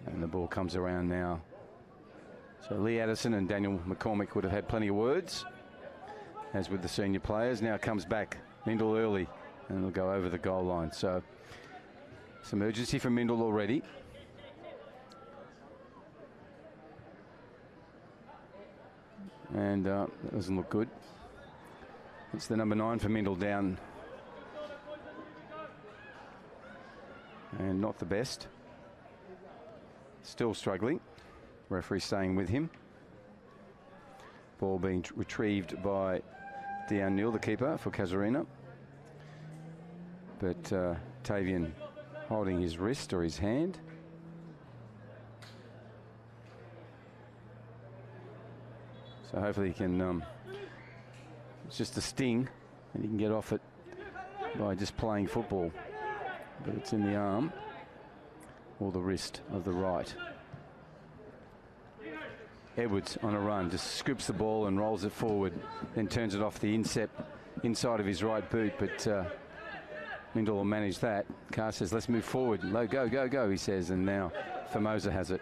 And the ball comes around now. So Lee Addison and Daniel McCormick would have had plenty of words, as with the senior players. Now comes back Mindil early, and it'll go over the goal line. So some urgency from Mindil already. And that doesn't look good. It's the number 9 for Mindil down. And not the best. Still struggling. Referee staying with him. Ball being retrieved by Dean Neal, the keeper for Casuarina. But Tavian holding his wrist or his hand. So hopefully he can, it's just a sting and he can get off it by just playing football. But it's in the arm or the wrist of the right. Edwards on a run, just scoops the ball and rolls it forward, then turns it off the inside of his right boot, but Mindil will manage that. Carr says, let's move forward. Go, go, go, he says, and now Formosa has it.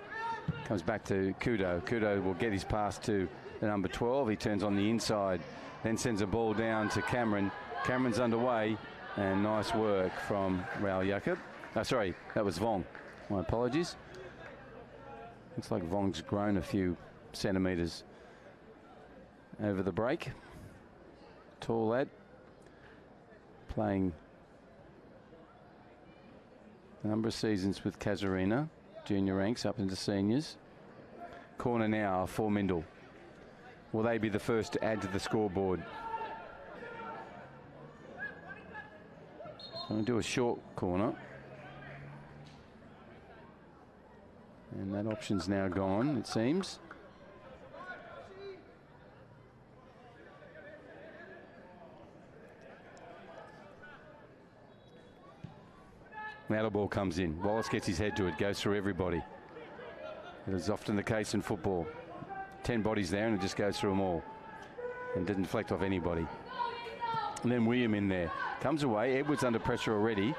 Comes back to Kudo. Kudo will get his pass to the number 12. He turns on the inside, then sends a ball down to Cameron. Cameron's underway, and nice work from Raul Jacob. Sorry, that was Vong. My apologies. Looks like Vong's grown a few centimetres over the break. Tall lad, playing a number of seasons with Casuarina, junior ranks up into seniors. Corner now for Mindil. Will they be the first to add to the scoreboard? I'm going to do a short corner. And that option's now gone, it seems. Now the ball comes in. Wallace gets his head to it, goes through everybody. It is often the case in football. 10 bodies there, and it just goes through them all and didn't deflect off anybody. And then William in there. Comes away. Edwards under pressure already.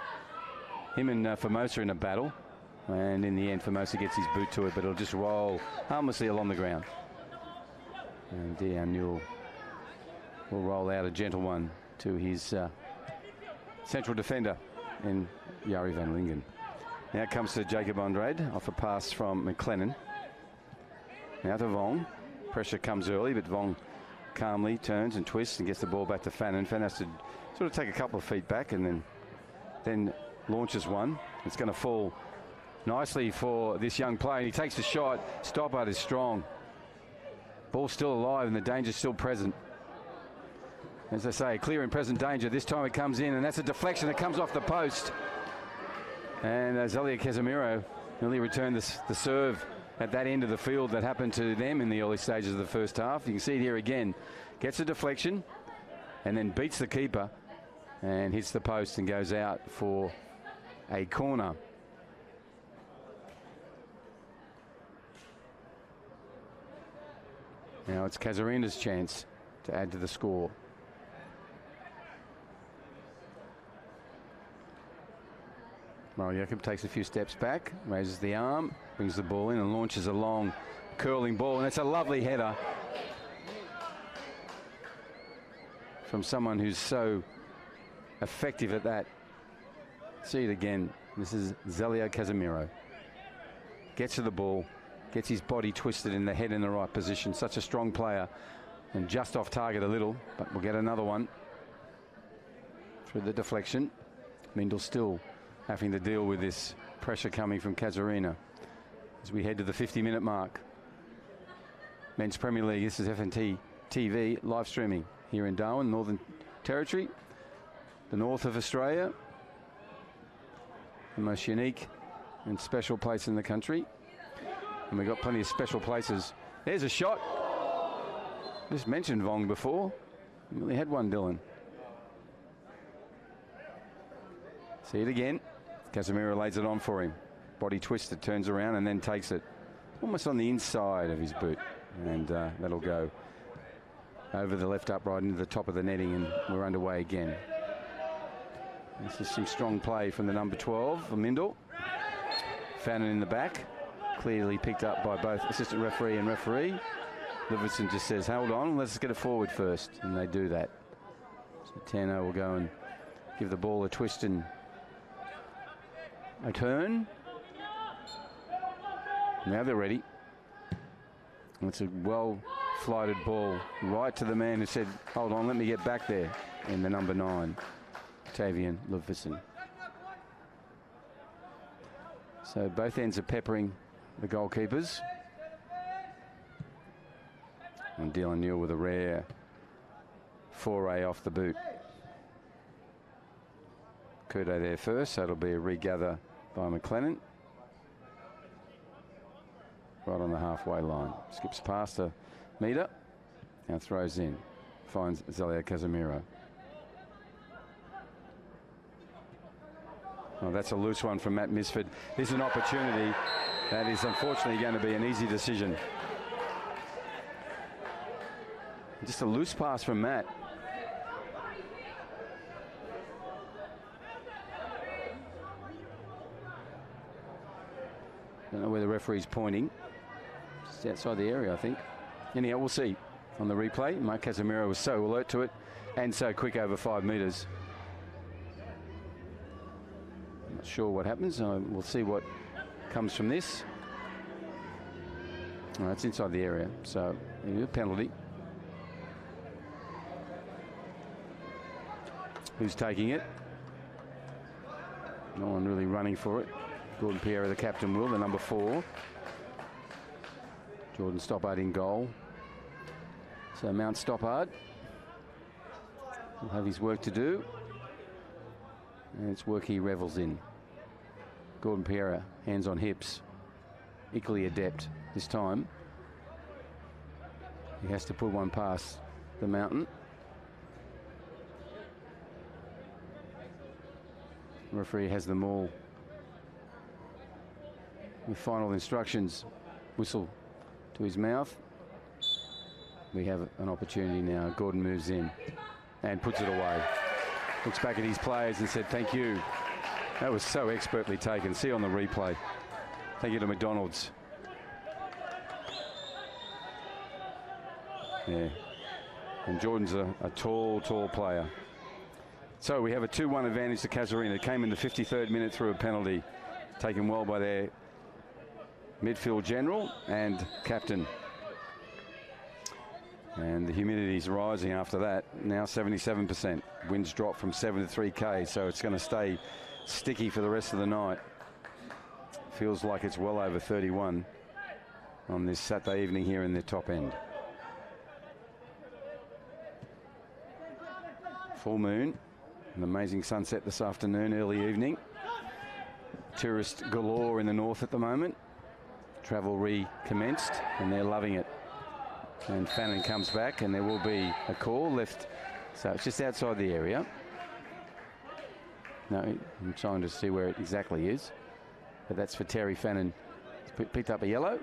Him and Formosa in a battle. And in the end, Formosa gets his boot to it, but it'll just roll harmlessly along the ground. And Dion Newell will roll out a gentle one to his central defender in Jari van Lingen. Now it comes to Jacob Andrade off a pass from McLennan. Now to Vong. Pressure comes early, but Vong calmly turns and twists and gets the ball back to Fannin. Fannin has to sort of take a couple of feet back and then launches one. It's going to fall nicely for this young player. And he takes the shot. Stoppard is strong. Ball still alive and the danger's still present. As I say, clear and present danger. This time it comes in, and that's a deflection that comes off the post. And Zelia Casemiro nearly returned the serve at that end of the field that happened to them in the early stages of the first half. You can see it here again. Gets a deflection and then beats the keeper and hits the post and goes out for a corner. Now it's Casuarina's chance to add to the score. Jacob takes a few steps back, raises the arm, brings the ball in and launches a long curling ball, and it's a lovely header from someone who's so effective at that. See it again. This is Zelia Casemiro. Gets to the ball, gets his body twisted in the head in the right position. Such a strong player, and just off target a little, but we'll get another one through the deflection. Mindil still having to deal with this pressure coming from Casuarina as we head to the 50-minute mark. Men's Premier League, this is FNT TV live streaming here in Darwin, Northern Territory, the north of Australia, the most unique and special place in the country. And we've got plenty of special places. There's a shot. Just mentioned Vong before. We only had one, Dylan. See it again. Casemiro lays it on for him. Body twisted, turns around and then takes it almost on the inside of his boot. And that'll go over the left upright into the top of the netting, and we're underway again. This is some strong play from the number 12, Mindil. Fannin in the back. Clearly picked up by both assistant referee and referee. Livingston just says, hold on, let's get it forward first. And they do that. So Tano will go and give the ball a twist and a turn. Now they're ready. It's a well-flighted ball right to the man who said, hold on, let me get back there, in the number 9, Tavian Livingston. So both ends are peppering the goalkeepers. And Dylan Newell with a rare foray off the boot. Kudo there first, so it'll be a regather by McLennan. Right on the halfway line. Skips past a metre and throws in. Finds Zelia Casemiro. Oh, that's a loose one from Matt Misford. This is an opportunity that is unfortunately going to be an easy decision. Just a loose pass from Matt. Don't know where the referee's pointing. Just outside the area, I think. Anyhow, we'll see on the replay. Mark Casemiro was so alert to it and so quick over 5 metres. Not sure what happens. We'll see what comes from this. It's inside the area, so a penalty. Who's taking it? No one really running for it. Gordon Pierre, the captain, will, the number 4. Jordan Stoppard in goal. So Mount Stoppard will have his work to do. And it's work he revels in. Gordon Pierre, hands on hips. Equally adept this time. He has to put one past the mountain. The referee has them all with final instructions. Whistle to his mouth. we have an opportunity now. Gordon moves in and puts it away. Looks back at his players and said, thank you. That was so expertly taken. See on the replay. Thank you to McDonald's. Yeah. And Jordan's a tall player. So we have a 2-1 advantage to Casuarina. It came in the 53rd minute through a penalty. Taken well by their midfield general and captain. And the humidity's rising after that. Now 77%. Winds drop from 7 to 3K, so it's going to stay sticky for the rest of the night. Feels like it's well over 31 on this Saturday evening here in the top end. Full moon, an amazing sunset this afternoon, early evening. Tourist galore in the north at the moment. Travel recommenced and they're loving it. And Fannin comes back and there will be a call left. So it's just outside the area. No, I'm trying to see where it exactly is. But that's for Terry Fannin. He's picked up a yellow.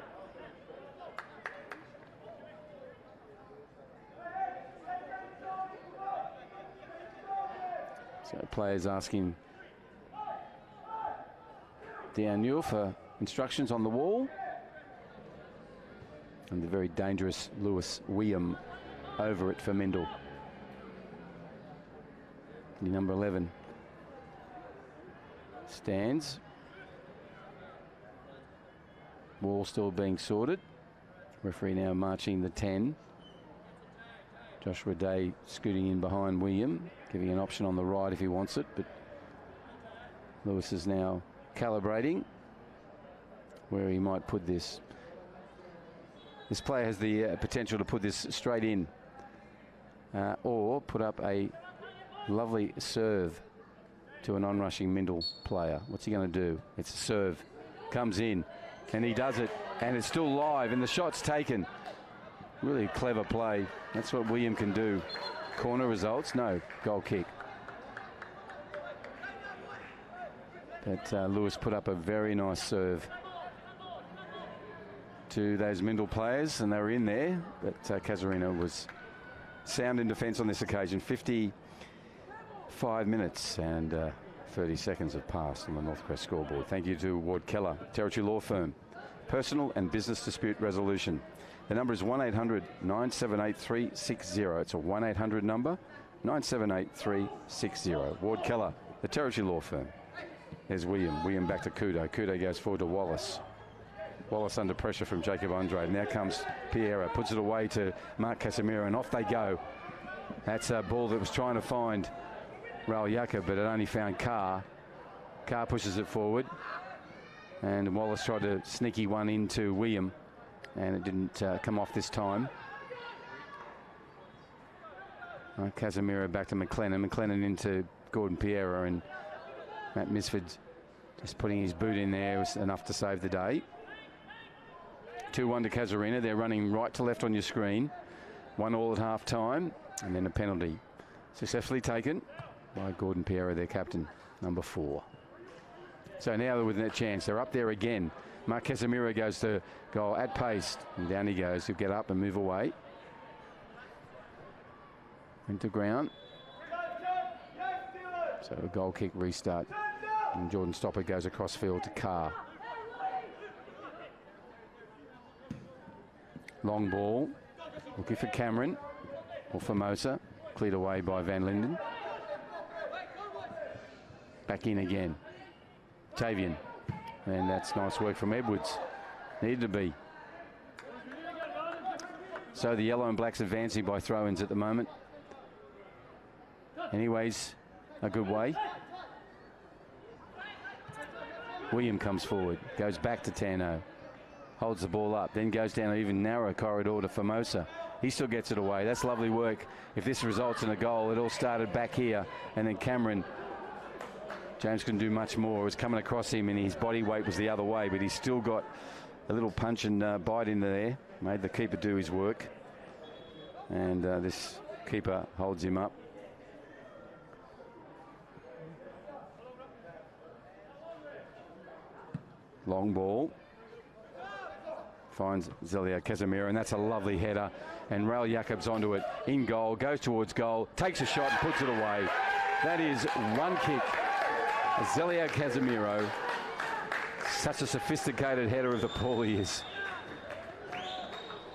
So players asking Daniel for instructions on the wall. And the very dangerous Lewis William over it for Mindil. The number 11 stands. Wall still being sorted. Referee now marching the 10. Joshua Day scooting in behind William, giving an option on the right if he wants it, but Lewis is now calibrating where he might put this. This player has the potential to put this straight in or put up a lovely serve to an on-rushing Mindil player. What's he going to do? It's a serve. Comes in and he does it and it's still live and the shot's taken. Really clever play. That's what William can do. Corner results? No. Goal kick. But Lewis put up a very nice serve to those Mindil players and they were in there, but Casuarina was sound in defence on this occasion. 55 minutes and 30 seconds have passed on the Northcrest scoreboard. Thank you to Ward Keller, Territory Law Firm, Personal and Business Dispute Resolution. The number is 1-800-978-360. It's a 1-800 number, 978-360. Ward Keller, the Territory Law Firm. There's William. William back to Kudo. Kudo goes forward to Wallace. Wallace under pressure from Jacob Andrade. Now comes Piera, puts it away to Mark Casemiro, and off they go. That's a ball that was trying to find Raul Yaka, but it only found Carr. Carr pushes it forward, and Wallace tried to sneaky one into William, and it didn't come off this time. Casemiro back to McLennan. McLennan into Gordon Piera, and Matt Misford just putting his boot in there was enough to save the day. 2-1 to Casuarina. They're running right to left on your screen. 1-1 at half time, and then a penalty successfully taken by Gordon Piera, their captain, number 4. So now they're within a chance. They're up there again. Mark Casemiro goes to goal at pace, and down he goes. He'll get up and move away. Into ground. So a goal kick restart. And Jordan Stopper goes across field to Carr. Long ball. Looking for Cameron or Formosa. Cleared away by Van Linden. Back in again. Tavian. And that's nice work from Edwards. Needed to be. So the yellow and blacks advancing by throw-ins at the moment. Anyways, a good way. William comes forward. Goes back to Tano. Holds the ball up. Then goes down an even narrow corridor to Formosa. He still gets it away. That's lovely work. If this results in a goal, it all started back here. And then Cameron, James couldn't do much more. It was coming across him and his body weight was the other way, but he's still got a little punch and bite in there. Made the keeper do his work. And this keeper holds him up. Long ball. finds Zelia Casemiro, and that's a lovely header. And Raul Jakob's onto it, in goal, goes towards goal, takes a shot and puts it away. That is one kick. Zelia Casemiro, such a sophisticated header of the ball he is.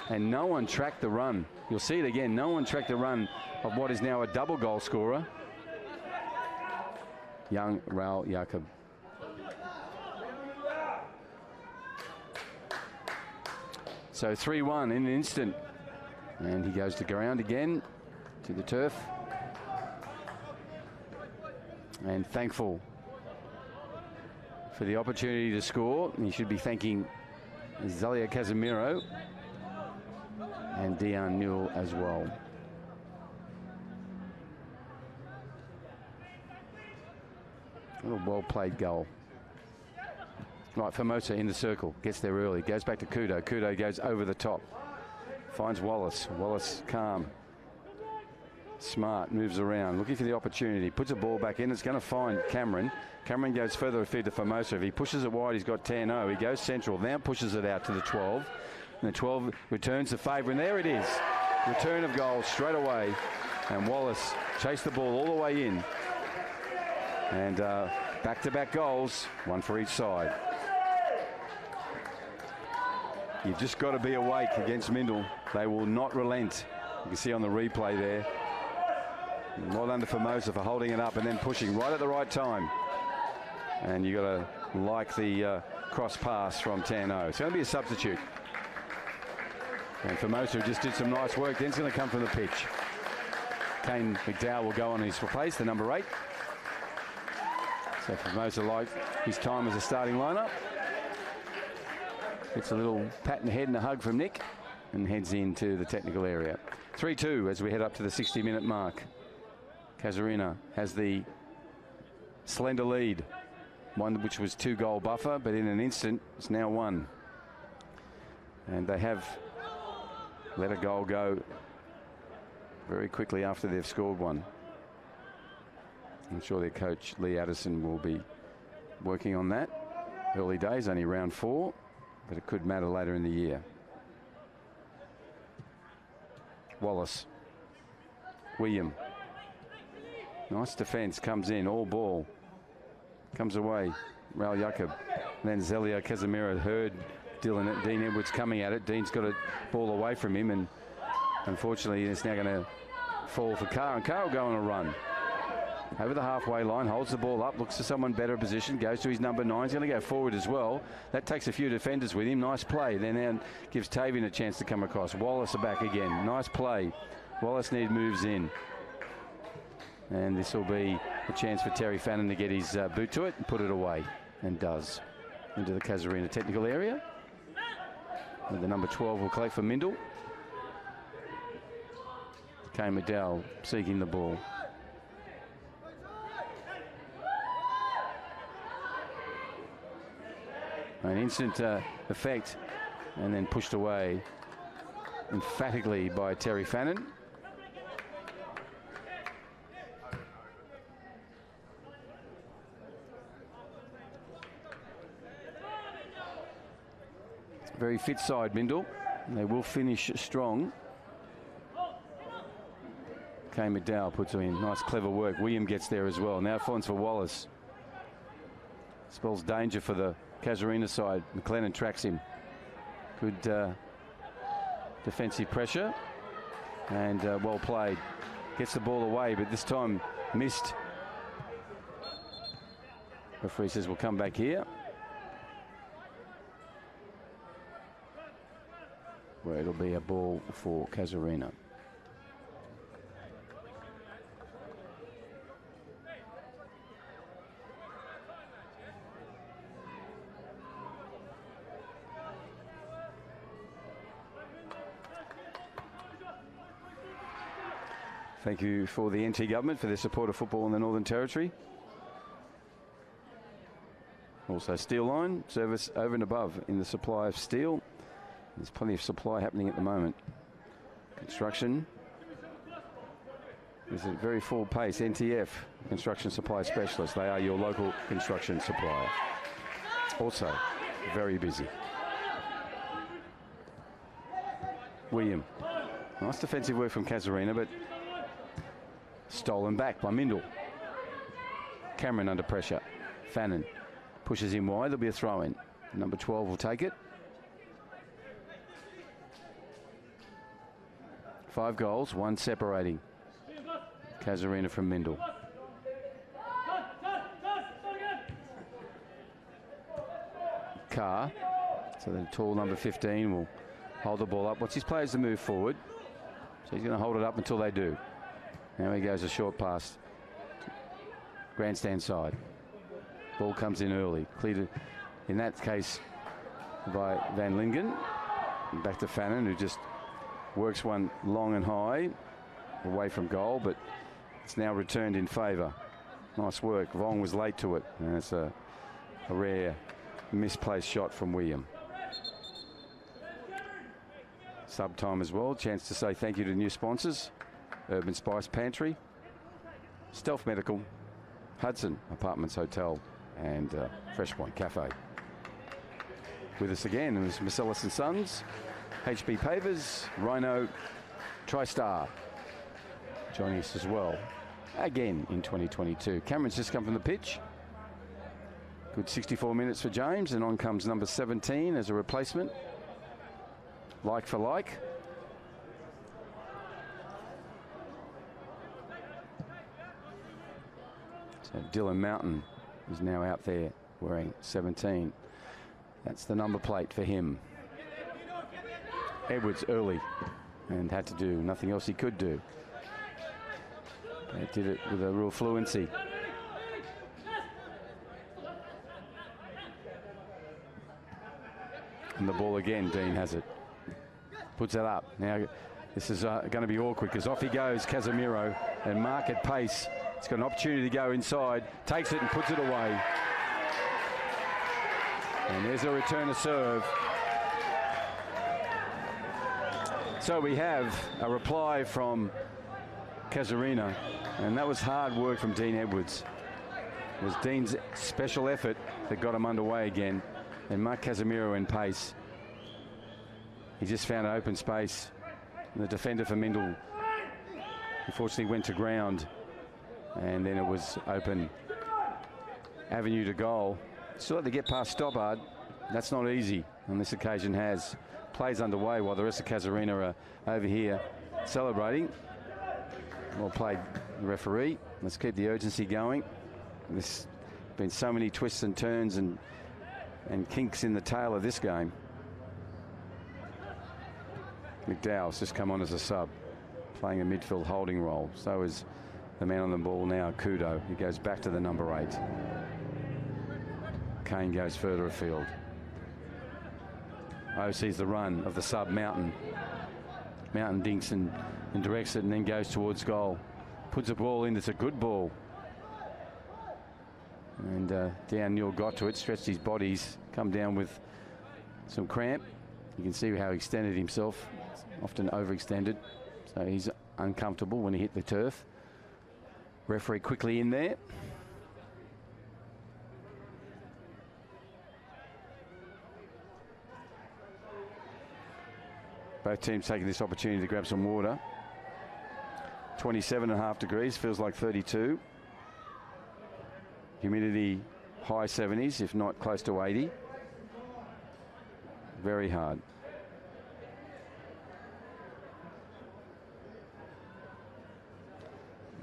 And no one tracked the run. You'll see it again, no one tracked the run of what is now a double goal scorer, young Raul Jakob. So 3-1 in an instant. And he goes to ground again, to the turf. And thankful for the opportunity to score. He should be thanking Zelia Casemiro and Dion Newell as well. What a well-played goal. Right, Formosa in the circle, gets there early, goes back to Kudo. Kudo goes over the top, finds Wallace. Wallace calm, smart, moves around, looking for the opportunity, puts a ball back in. It's going to find Cameron. Cameron goes further afield to Formosa. If he pushes it wide, he's got 10-0. He goes central, now pushes it out to the 12. And the 12 returns the favour, and there it is. Return of goal straight away. And Wallace chased the ball all the way in. And back-to-back goals, one for each side. You've just got to be awake against Mindil. They will not relent. You can see on the replay there. Well done to Formosa for holding it up and then pushing right at the right time. And you got to like the cross pass from 10-0. It's going to be a substitute. And Formosa just did some nice work. Then it's going to come from the pitch. Kane McDowell will go on his place, the number 8. So Formosa liked his time as a starting lineup. Gets a little pat in the head and a hug from Nick and heads into the technical area. 3-2 as we head up to the 60-minute mark. Casuarina has the slender lead, one which was 2-goal buffer, but in an instant it's now 1. And they have let a goal go very quickly after they've scored one. I'm sure their coach Lee Addison will be working on that. Early days, only round 4. But it could matter later in the year. Wallace. William. Nice defence, comes in, all ball. Comes away, Raul Jakob. Then Zelia Casemiro heard Dean Edwards coming at it. Dean's got a ball away from him, and unfortunately it's now going to fall for Carr. And Carr will go on a run. Over the halfway line, holds the ball up, looks for someone better position, goes to his number 9. He's going to go forward as well. That takes a few defenders with him. Nice play. Then now gives Tavian a chance to come across. Wallace back again. Nice play. Wallace moves in. And this will be a chance for Terry Fannin to get his boot to it and put it away. And does. Into the Casuarina technical area. And the number 12 will collect for Mindil. Kane McDowell seeking the ball. An instant effect, and then pushed away emphatically by Terry Fannin. Very fit side, Mindil. They will finish strong. Kane McDowell puts him in. Nice, clever work. William gets there as well. Now finds for Wallace. Spells danger for the Casuarina side. McLennan tracks him. Good defensive pressure and well played. Gets the ball away, but this time missed. Referee says we'll come back here, where it'll be a ball for Casuarina. Thank you for the NT government for their support of football in the Northern Territory. Also Steel Line, service over and above in the supply of steel. There's plenty of supply happening at the moment. Construction is at very full pace. NTF, Construction Supply Specialist. They are your local construction supplier. Also very busy. William. Nice defensive work from Casuarina, but stolen back by Mindil. Cameron under pressure. Fannin pushes him wide. There'll be a throw in. Number 12 will take it. 5 goals, 1 separating Casuarina from Mindil. Carr, so the tall number 15 will hold the ball up. Wants his players to move forward, so he's going to hold it up until they do. Now he goes a short pass. Grandstand side. Ball comes in early. Cleared, in that case, by Van Lingen. And back to Fannin, who just works one long and high away from goal, but it's now returned in favour. Nice work. Vong was late to it, and it's a rare misplaced shot from William. Sub time as well. Chance to say thank you to new sponsors: Urban Spice Pantry, Stealth Medical, Hudson Apartments Hotel, and Fresh Point Cafe. With us again is Marcellus and Sons, HB Pavers, Rhino, TriStar, joining us as well again in 2022. Cameron's just come from the pitch. Good 64 minutes for James, and on comes number 17 as a replacement. Like for like. So Dylan Mountain is now out there wearing 17. That's the number plate for him. Edwards early and had to do nothing else he could do. They did it with a real fluency. And the ball again, Dean has it. Puts it up. Now this is going to be awkward because off he goes, Casemiro, and Mark at pace. He's got an opportunity to go inside, takes it and puts it away. And there's a return to serve. So we have a reply from Casuarina, and that was hard work from Dean Edwards. It was Dean's special effort that got him underway again. And Mark Casemiro in pace. He just found an open space. And the defender for Mindil unfortunately went to ground. And then it was open avenue to goal. Still had to get past Stoppard. That's not easy on this occasion. Has plays underway while the rest of Casuarina are over here celebrating. Well played, referee. Let's keep the urgency going. There's been so many twists and turns and kinks in the tail of this game. McDowell's just come on as a sub, playing a midfield holding role. So is the man on the ball now, Kudo. He goes back to the number 8. Kane goes further afield. sees the run of the sub, Mountain. Mountain dinks and directs it and then goes towards goal. Puts a ball in. It's a good ball. And Dan Newell got to it, stretched his body. He's come down with some cramp. You can see how he extended himself, often overextended. So he's uncomfortable when he hit the turf. Referee quickly in there. Both teams taking this opportunity to grab some water. 27.5 degrees, feels like 32. Humidity high 70s, if not close to 80. Very hard.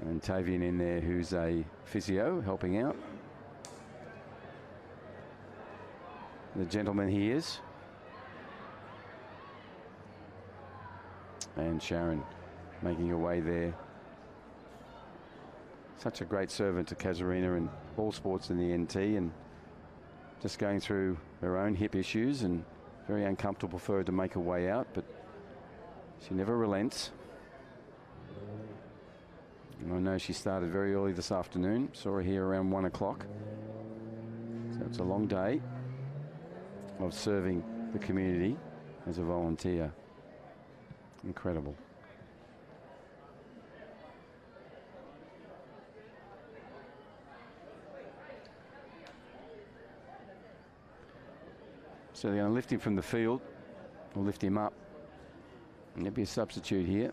And Tavian in there, who's a physio, helping out. The gentleman he is. And Sharon making her way there. Such a great servant to Casuarina and all sports in the NT, and just going through her own hip issues, and very uncomfortable for her to make her way out, but she never relents. And I know she started very early this afternoon. Saw her here around 1 o'clock. So it's a long day of serving the community as a volunteer. Incredible. So they're going to lift him from the field, or lift him up. There'll be a substitute here.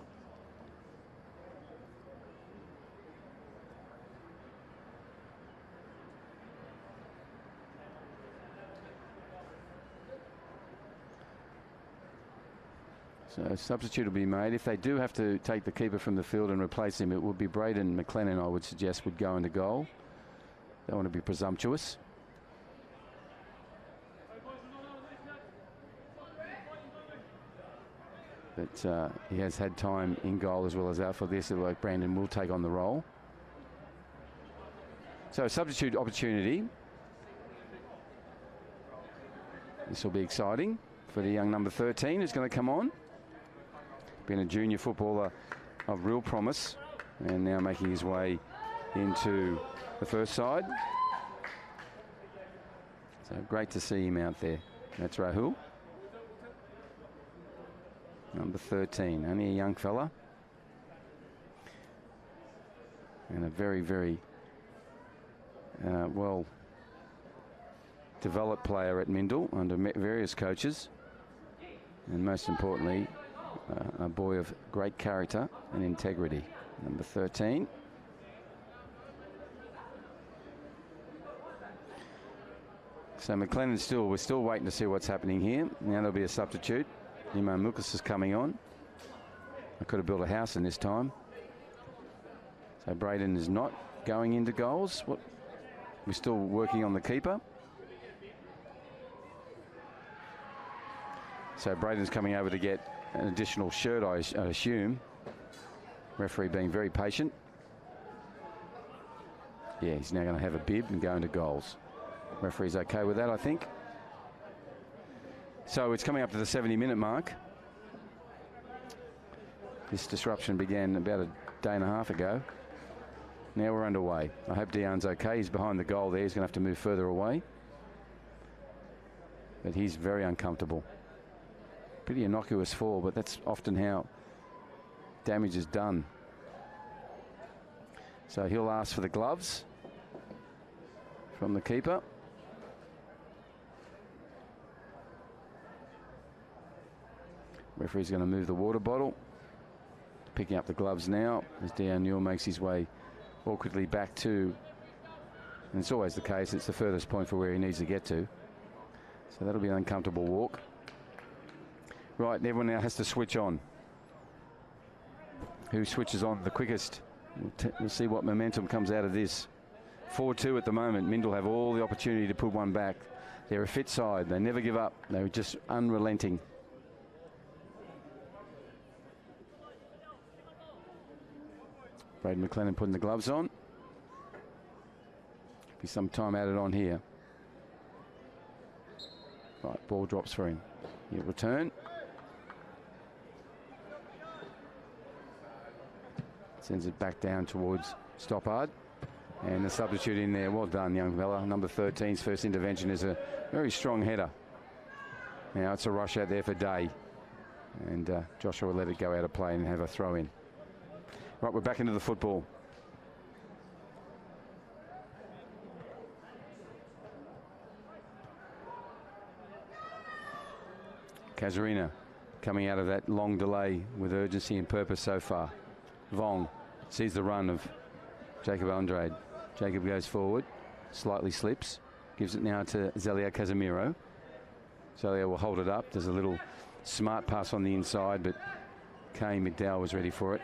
So a substitute will be made. If they do have to take the keeper from the field and replace him, it would be Braden McLennan, I would suggest, would go into goal. Don't want to be presumptuous. But he has had time in goal as well as out for this. Like Brandon will take on the role. So substitute opportunity. This will be exciting for the young number 13 who's going to come on. Been a junior footballer of real promise and now making his way into the first side. So great to see him out there. That's Rahul. Number 13, only a young fella. And a very, very well developed player at Mindil under various coaches. And most importantly, a boy of great character and integrity. Number 13. So McLennan we're still waiting to see what's happening here. Now there'll be a substitute. Imam Mukhlis is coming on. I could have built a house in this time. So Braden is not going into goals. We're still working on the keeper. So Braden's coming over to get an additional shirt, I assume. Referee being very patient. Yeah, he's now going to have a bib and go into goals. Referee's okay with that, I think. So it's coming up to the 70-minute mark. This disruption began about a day and a half ago. Now we're underway. I hope Dejan's okay. He's behind the goal there. He's going to have to move further away. But he's very uncomfortable. Pretty innocuous fall, but that's often how damage is done. So he'll ask for the gloves from the keeper. Referee's going to move the water bottle. Picking up the gloves now as Dejan Newell makes his way awkwardly back to, and it's always the case, it's the furthest point for where he needs to get to. So that'll be an uncomfortable walk. Right, everyone now has to switch on. Who switches on the quickest? We'll see what momentum comes out of this. 4-2 at the moment. Mindil have all the opportunity to put one back. They're a fit side. They never give up. They're just unrelenting. Braden McLennan putting the gloves on. Be some time added on here. Right, ball drops for him. He'll return. Sends it back down towards Stoppard. And the substitute in there. Well done, young fella. Number 13's first intervention is a very strong header. Now it's a rush out there for Day. And Joshua will let it go out of play and have a throw in. Right, we're back into the football. CASUARINA coming out of that long delay with urgency and purpose so far. Vong sees the run of Jacob Andrade. Jacob goes forward, slightly slips, gives it now to Zelio Casemiro. Zelio will hold it up. There's a little smart pass on the inside, but Kane McDowell was ready for it.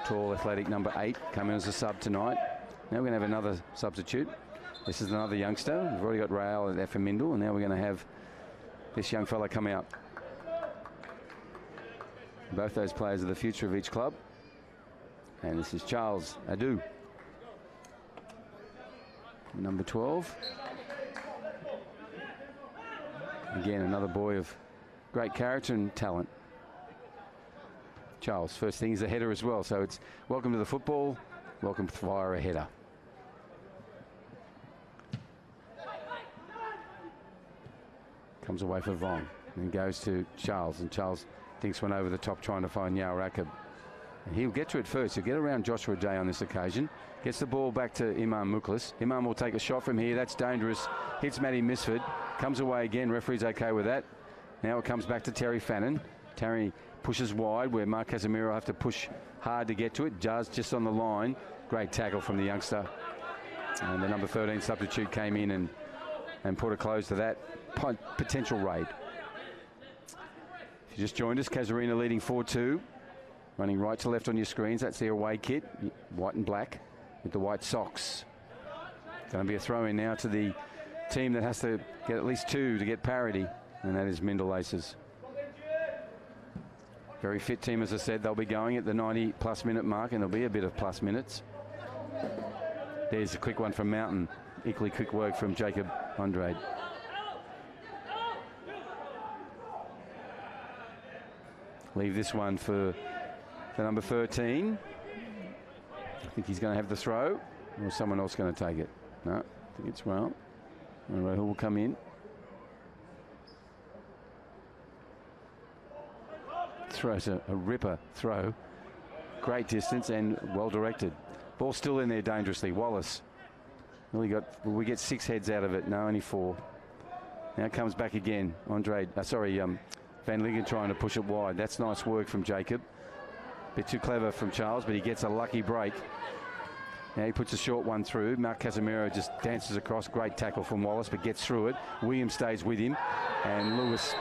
Tall, athletic number 8 coming as a sub tonight. Now we're going to have another substitute. This is another youngster. We've already got Rael there for Mindil, and now we're going to have this young fella come out. Both those players are the future of each club. And this is Charles Adu, number 12. Again, another boy of great character and talent. Charles, first thing is a header as well. So it's welcome to the football, welcome to fire a header. Comes away for Vong and goes to Charles, and Charles thinks one over the top trying to find Yao Rakib. And he'll get to it first. He'll get around Joshua Day on this occasion. Gets the ball back to Imam Mukhlis. Imam will take a shot from here. That's dangerous. Hits Matty Misford. Comes away again. Referee's okay with that. Now it comes back to Terry Fannin. Tarry pushes wide where Mark Casemiro will have to push hard to get to it. Does just on the line. Great tackle from the youngster. And the number 13 substitute came in and put a close to that potential raid. If you just joined us, Casuarina leading 4-2. Running right to left on your screens. That's their away kit. White and black with the white socks. Going to be a throw in now to the team that has to get at least 2 to get parity. And that is Mindil Aces. Very fit team, as I said. They'll be going at the 90+ minute mark, and there'll be a bit of plus minutes. There's a quick one from Mountain. Equally quick work from Jacob Andrade. Leave this one for the number 13. I think he's going to have the throw, or someone else going to take it. No, I think it's well. And Rahul will come in. Throws a ripper throw. Great distance and well directed. Ball still in there dangerously. Wallace. Well, we get 6 heads out of it. No, only 4. Now it comes back again. Van Lingen trying to push it wide. That's nice work from Jacob. Bit too clever from Charles, but he gets a lucky break. Now he puts a short one through. Mark Casemiro just dances across. Great tackle from Wallace, but gets through it. Williams stays with him. And Lewis,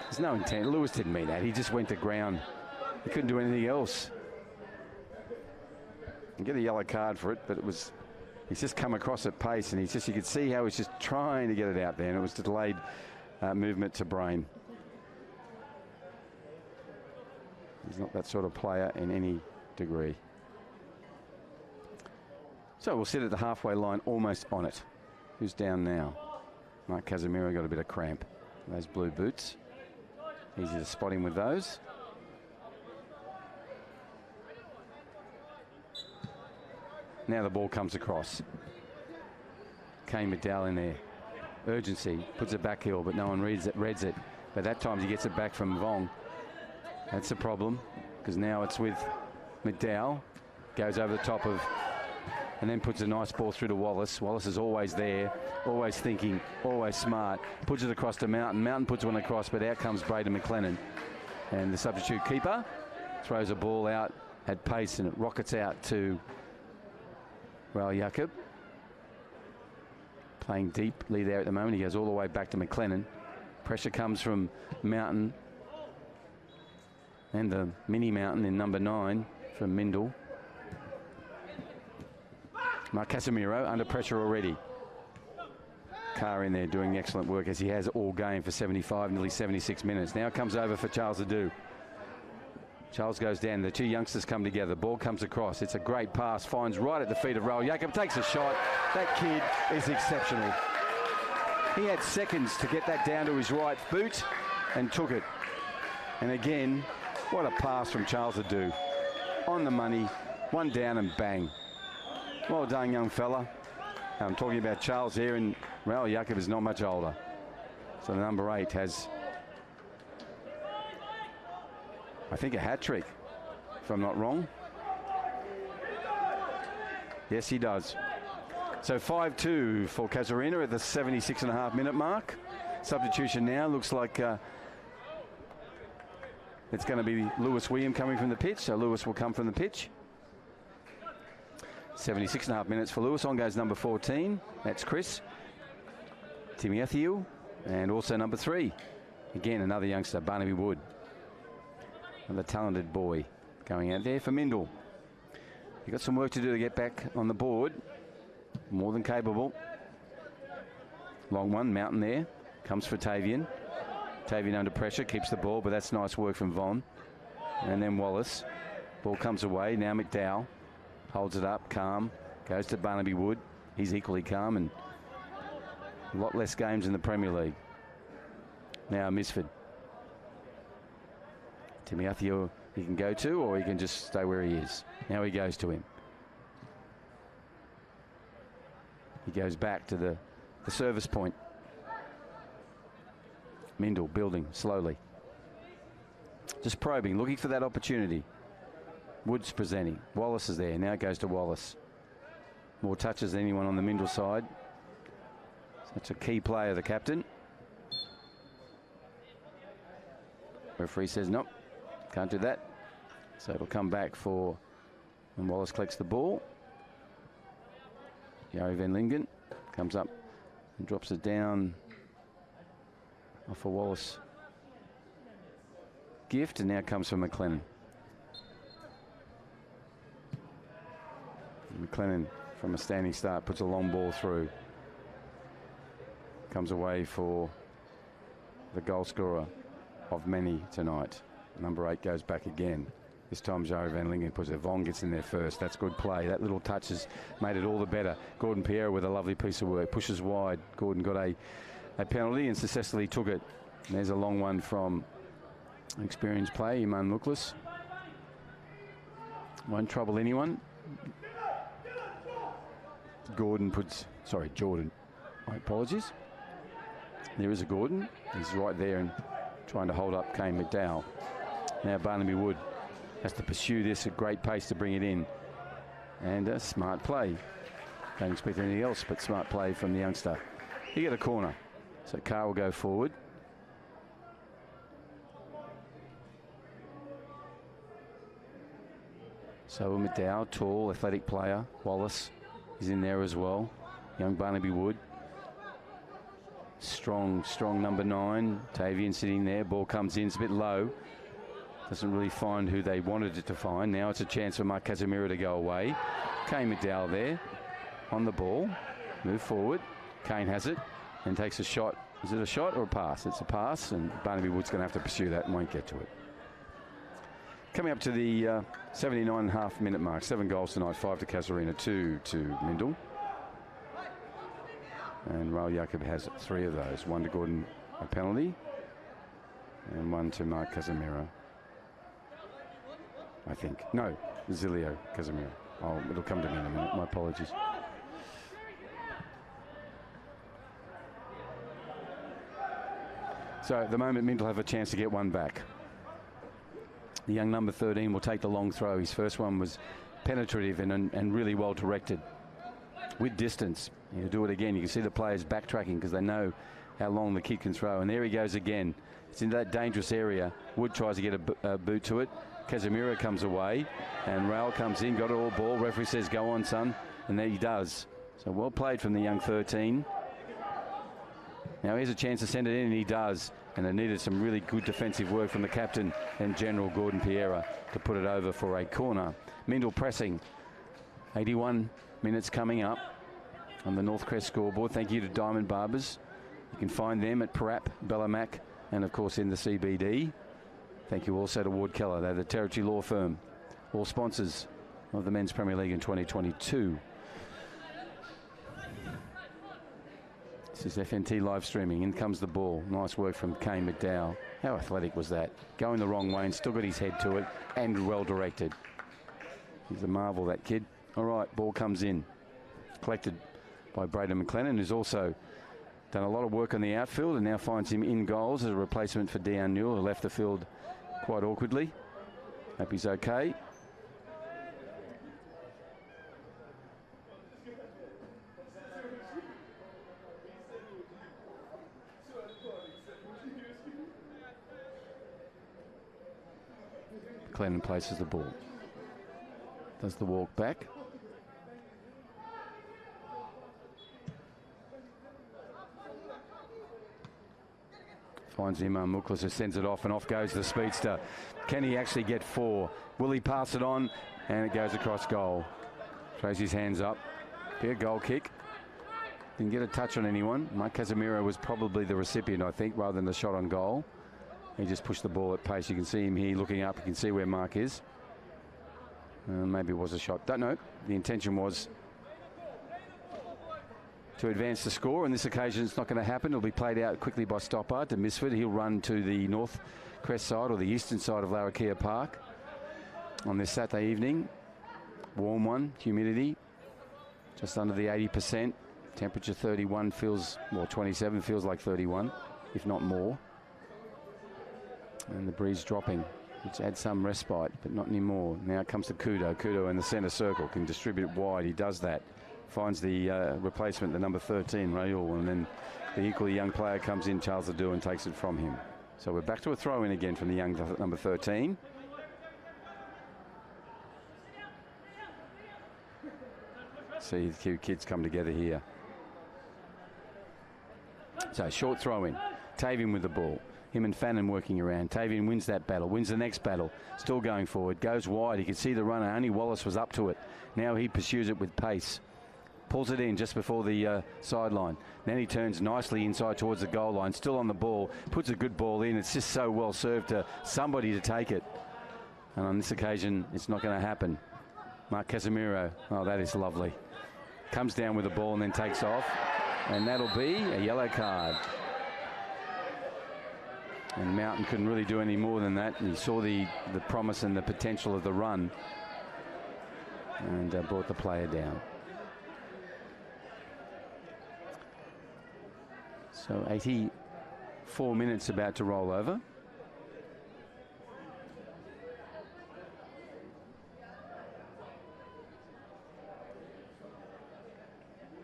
there's no intent. Lewis didn't mean that. He just went to ground. He couldn't do anything else. You get a yellow card for it, but he's just come across at pace, and you could see how he's just trying to get it out there, and it was delayed movement to brain. He's not that sort of player in any degree. So we'll sit at the halfway line, almost on it. Who's down now? Mark Casemiro got a bit of cramp. Those blue boots. Easy to spot him with those. Now the ball comes across. Kane McDowell in there. Urgency. Puts it back heel, but no one reads it. But that time he gets it back from Vong. That's a problem, because now it's with McDowell. Goes over the top of, and then puts a nice ball through to Wallace. Wallace is always there, always thinking, always smart. Puts it across to Mountain. Mountain puts one across, but out comes Braden McLennan. And the substitute keeper throws a ball out at pace, and it rockets out to Raul Jacob. Playing deeply there at the moment. He goes all the way back to McLennan. Pressure comes from Mountain. And the mini Mountain in number 9 from Mindil. Mark Casemiro under pressure already. Carr in there doing excellent work, as he has all game for 75, nearly 76 minutes. Now it comes over for Charles Adu. Charles goes down. The 2 youngsters come together. Ball comes across. It's a great pass. Finds right at the feet of Raul Jacob. Takes a shot. That kid is exceptional. He had seconds to get that down to his right boot and took it. And again, what a pass from Charles Adu. On the money. One down and bang. Well done, young fella. I'm talking about Charles here, and Raul Jacob is not much older. So the number 8 has, I think, a hat-trick, if I'm not wrong. Yes, he does. So 5-2 for Casuarina at the 76.5-minute mark. Substitution now. Looks like it's going to be Lewis William coming from the pitch. So Lewis will come from the pitch. 76.5 minutes for Lewis. On goes number 14. That's Chris. Timiathiu. And also number 3. Again, another youngster, Barnaby Wood. Another talented boy going out there for Mindil. You've got some work to do to get back on the board. More than capable. Long one, Mountain there. Comes for Tavian. Tavian under pressure, keeps the ball, but that's nice work from Von. And then Wallace. Ball comes away. Now McDowell holds it up, calm. Goes to Barnaby Wood. He's equally calm, and a lot less games in the Premier League. Now Misford. Timiathiu he can go to, or he can just stay where he is. Now he goes to him. He goes back to the service point. Mindil building slowly. Just probing, looking for that opportunity. Woods presenting. Wallace is there. Now it goes to Wallace. More touches than anyone on the Mindil side. Such a key player, the captain. Referee says nope, can't do that. So it'll come back for when Wallace collects the ball. Jari van Lingen comes up and drops it down off a Wallace gift, and now comes from McLennan. McLennan from a standing start puts a long ball through. Comes away for the goal scorer of many tonight. Number 8 goes back again. This time Jari van Lingen puts it. Vong gets in there first. That's good play. That little touch has made it all the better. Gordon Pierre with a lovely piece of work. Pushes wide. Gordon got a penalty and successfully took it. And there's a long one from experienced play, Iman Muklas. Won't trouble anyone. Jordan. My apologies. There is a Gordon. He's right there and trying to hold up Kane McDowell. Now Barnaby Wood has to pursue this at great pace to bring it in. And a smart play. Don't expect anything else but smart play from the youngster. He get a corner. So Carr will go forward. So McDowell, tall, athletic player. Wallace is in there as well. Young Barnaby Wood. Strong number 9. Tavian sitting there. Ball comes in. It's a bit low. Doesn't really find who they wanted it to find. Now it's a chance for Mark Casemiro to go away. Kane McDowell there on the ball. Move forward. Kane has it and takes a shot. Is it a shot or a pass? It's a pass, and Barnaby Wood's going to have to pursue that and won't get to it. Coming up to the 79.5 minute mark. 7 goals tonight, 5 to Casuarina, 2 to Mindil. And Raul Jacob has 3 of those. 1 to Gordon, a penalty, and 1 to Mark Casemiro, I think. No, Zilio Casemiro. Oh, it'll come to me in a minute. My apologies. So at the moment, Mindil have a chance to get one back. The young number 13 will take the long throw. His first one was penetrative and really well directed. With distance, he'll do it again. You can see the players backtracking because they know how long the kid can throw. And there he goes again. It's in that dangerous area. Wood tries to get a boot to it. Casemiro comes away, and Raul comes in, got it all ball. Referee says, go on, son. And there he does. So well played from the young 13. Now here's a chance to send it in, and he does. And it needed some really good defensive work from the captain and General Gordon Pierre to put it over for a corner. Mindil pressing. 81 minutes coming up on the Northcrest scoreboard. Thank you to Diamond Barbers. You can find them at Parap, Bellamac, and of course in the CBD. Thank you also to Ward Keller. They're the territory law firm, all sponsors of the Men's Premier League in 2022. This is FNT live streaming. In comes the ball. Nice work from Kane McDowell. How athletic was that? Going the wrong way and still got his head to it, and well directed. He's a marvel, that kid. All right, ball comes in. Collected by Braden McLennan, who's also done a lot of work on the outfield and now finds him in goals as a replacement for Dejan Newell, who left the field quite awkwardly. Hope he's okay. McLennan places the ball. Does the walk back. Finds Iman Muklas, who sends it off, and off goes the speedster. Can he actually get 4? Will he pass it on? And it goes across goal. Throws his hands up. Be a goal kick. Didn't get a touch on anyone. Mike Casemiro was probably the recipient, I think, rather than the shot on goal. He just pushed the ball at pace. You can see him here looking up. You can see where Mark is. Maybe it was a shot. Don't know. The intention was to advance the score. On this occasion, it's not going to happen. It'll be played out quickly by Stoppard to Misford. He'll run to the North Crest side, or the eastern side of Larrakia Park on this Saturday evening. Warm one, humidity just under the 80%. Temperature 31 feels, well, 27 feels like 31, if not more. And the breeze dropping, which adds some respite, but not anymore. Now it comes to Kudo. Kudo in the centre circle, can distribute it wide. He does that. Finds the replacement, the number 13, Raul, and then the equally young player comes in, Charles Ledoux, and takes it from him. So we're back to a throw-in again from the young number 13. See the two kids come together here. So short throw-in. Tavian with the ball. Him and Fannin working around. Tavian wins that battle, wins the next battle. Still going forward, goes wide. He can see the runner. Only Wallace was up to it. Now he pursues it with pace. Pulls it in just before the sideline. Then he turns nicely inside towards the goal line. Still on the ball. Puts a good ball in. It's just so well served to somebody to take it. And on this occasion, it's not going to happen. Mark Casemiro. Oh, that is lovely. Comes down with the ball and then takes off. And that'll be a yellow card. And Mountain couldn't really do any more than that. And he saw the promise and the potential of the run. And brought the player down. So 84 minutes about to roll over.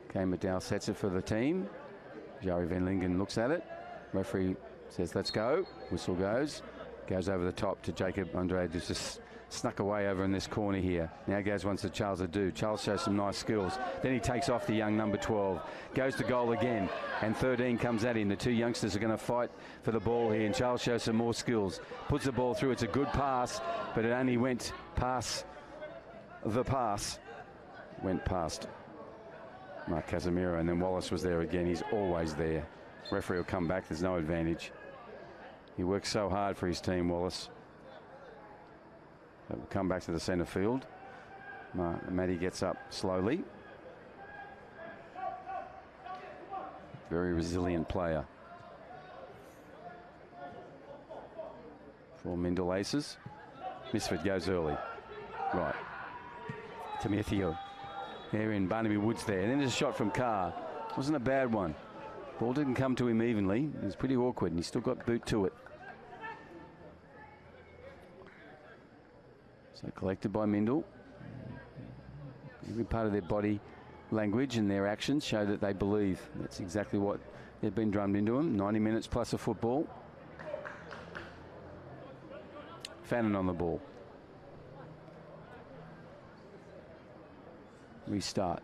Okay, McDowell sets it for the team. Joey Van Lingen looks at it. Referee says, let's go. Whistle goes. Goes over the top to Jacob Andrade, who's just snuck away over in this corner here. Now goes once to Charles Adu. Charles shows some nice skills. Then he takes off the young number 12. Goes to goal again. And 13 comes at him. The two youngsters are going to fight for the ball here. And Charles shows some more skills. Puts the ball through. It's a good pass, but it only went past the pass. Went past Mark Casemiro, and then Wallace was there again. He's always there. Referee will come back. There's no advantage. He works so hard for his team, Wallace. But we'll come back to the centre field. Matty gets up slowly. Very resilient player. For Mindil Aces. Misford goes early. Right. Timothy. There in Barnaby Woods there. And then there's a shot from Carr. Wasn't a bad one. Ball didn't come to him evenly. It was pretty awkward, and he still got boot to it. So collected by Mindil. Every part of their body language and their actions show that they believe. That's exactly what they've been drummed into them. 90 minutes plus of football. Fannin on the ball. Restart.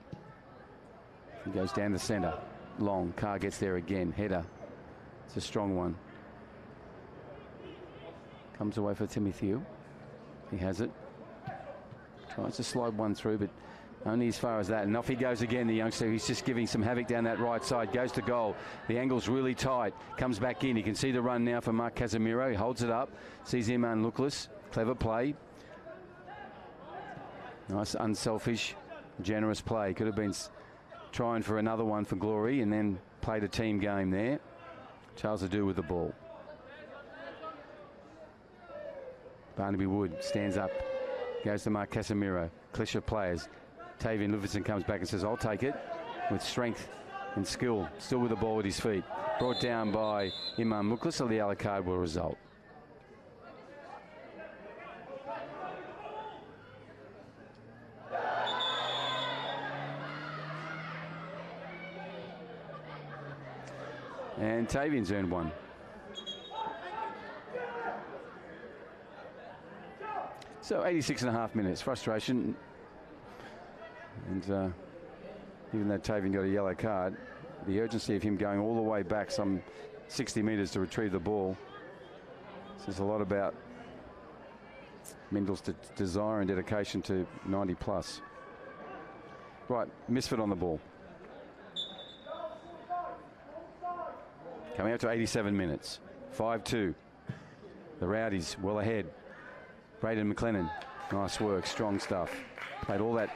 He goes down the centre. Long. Carr gets there again. Header. It's a strong one. Comes away for Timothy. He has it. Tries to slide one through, but only as far as that. And off he goes again, the youngster. He's just giving some havoc down that right side. Goes to goal. The angle's really tight. Comes back in. You can see the run now for Mark Casemiro. He holds it up. Sees him unlookless. Clever play. Nice, unselfish, generous play. Could have been trying for another one for glory and then played a team game there. Charles Adu with the ball. Barnaby Wood stands up. Goes to Mark Casemiro. Clash of players. Tavian Livingston comes back and says, I'll take it, with strength and skill. Still with the ball at his feet. Brought down by Imam Muklas, so the yellow card will result. And Tavian's earned one. So 86.5 minutes, frustration. And even though Tavian got a yellow card, the urgency of him going all the way back some 60 metres to retrieve the ball says a lot about Mindil's desire and dedication to 90 plus. Right, Misford on the ball. Coming up to 87 minutes, 5-2. The Rowdies well ahead. Braden McLennan, nice work, strong stuff. Played all that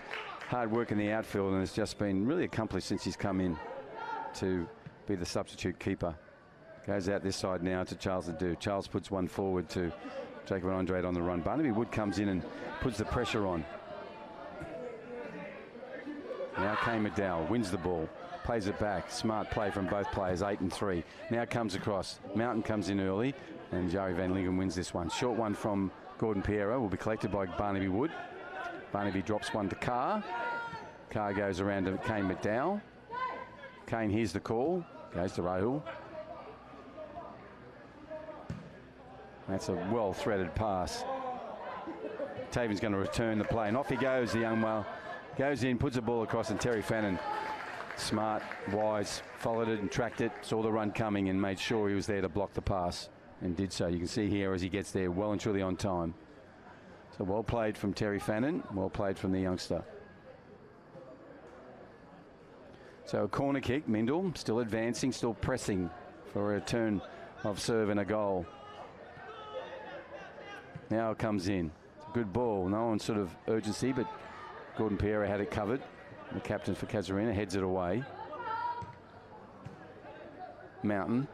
hard work in the outfield and has just been really accomplished since he's come in to be the substitute keeper. Goes out this side now to Charles Adu. Charles puts one forward to Jacob Andrade on the run. Barnaby Wood comes in and puts the pressure on. Now Kane McDowell wins the ball. Plays it back. Smart play from both players, 8 and 3. Now comes across. Mountain comes in early and Joey Van Lingen wins this one. Short one from Gordon Piero will be collected by Barnaby Wood. Barnaby drops one to Carr. Carr goes around to Kane McDowell. Kane hears the call. Goes to Rahul. That's a well-threaded pass. Tavian's going to return the play, and off he goes, the young male. Goes in, puts the ball across, and Terry Fannin, smart, wise, followed it and tracked it, saw the run coming and made sure he was there to block the pass, and did so. You can see here as he gets there, well and truly on time. So well played from Terry Fannin, well played from the youngster. So a corner kick, Mindil still advancing, still pressing for a return of serve and a goal. Now it comes in. It's a good ball. No one sort of urgency, but Gordon Pierre had it covered. The captain for Casuarina heads it away. Mountain.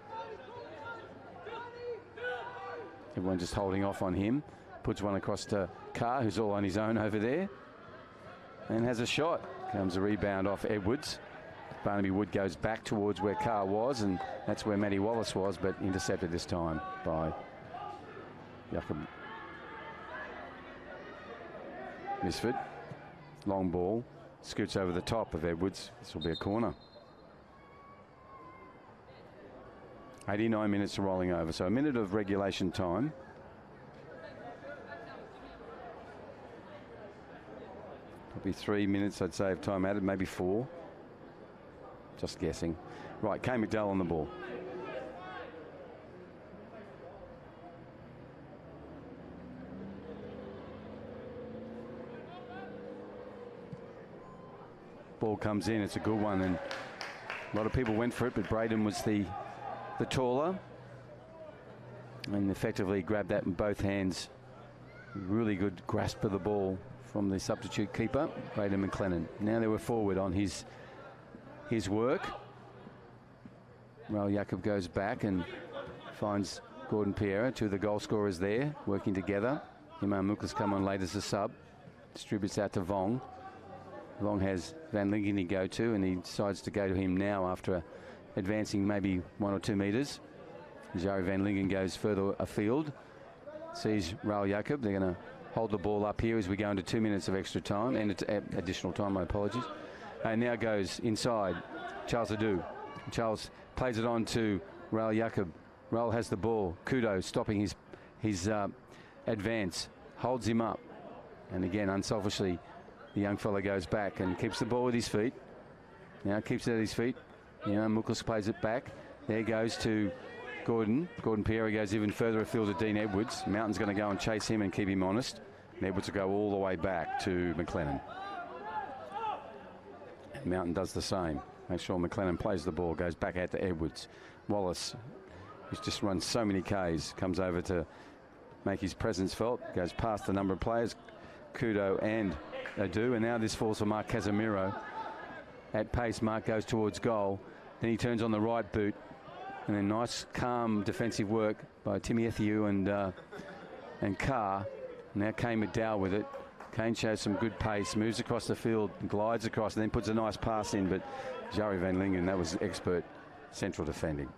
Everyone just holding off on him. Puts one across to Carr, who's all on his own over there. And has a shot. Comes a rebound off Edwards. Barnaby Wood goes back towards where Carr was, and that's where Matty Wallace was, but intercepted this time by Jakob Misford. Long ball. Scoots over the top of Edwards. This will be a corner. 89 minutes rolling over, so a minute of regulation time. Probably 3 minutes, I'd say, of time added, maybe 4. Just guessing. Right, Kane McDowell on the ball. Ball comes in, it's a good one, and a lot of people went for it, but Braden was the taller and effectively grabbed that in both hands. Really good grasp of the ball from the substitute keeper, Braden McLennan. Now they were forward on his work. Raul Jacob goes back and finds Gordon Pierre, two of the goal scorers there, working together. Imam Muklas come on late as a sub, distributes out to Vong. Vong has Van Lingen to go to, and he decides to go to him now after advancing maybe 1 or 2 metres. Jari Van Lingen goes further afield, sees Raul Jacob. They're going to hold the ball up here as we go into 2 minutes of extra time, and additional time, my apologies. And now goes inside, Charles Adu. Charles plays it on to Raul Jacob. Raul has the ball. Kudo stopping his advance, holds him up. And again, unselfishly, the young fella goes back and keeps the ball with his feet. Now keeps it at his feet. Muklas plays it back. There goes to Gordon. Gordon Pierre goes even further afield to Dean Edwards. Mountain's going to go and chase him and keep him honest. And Edwards will go all the way back to McLennan. And Mountain does the same. Make sure McLennan plays the ball, goes back out to Edwards. Wallace, who's just run so many Ks, comes over to make his presence felt. Goes past a number of players, Kudo and Adu, and now this falls for Mark Casemiro. At pace, Mark goes towards goal. Then he turns on the right boot, and then nice, calm defensive work by Timmy Ethiu and Carr. Now Kane McDowell with it. Kane shows some good pace, moves across the field, glides across, and then puts a nice pass in. But Jari Van Lingen, that was expert central defending.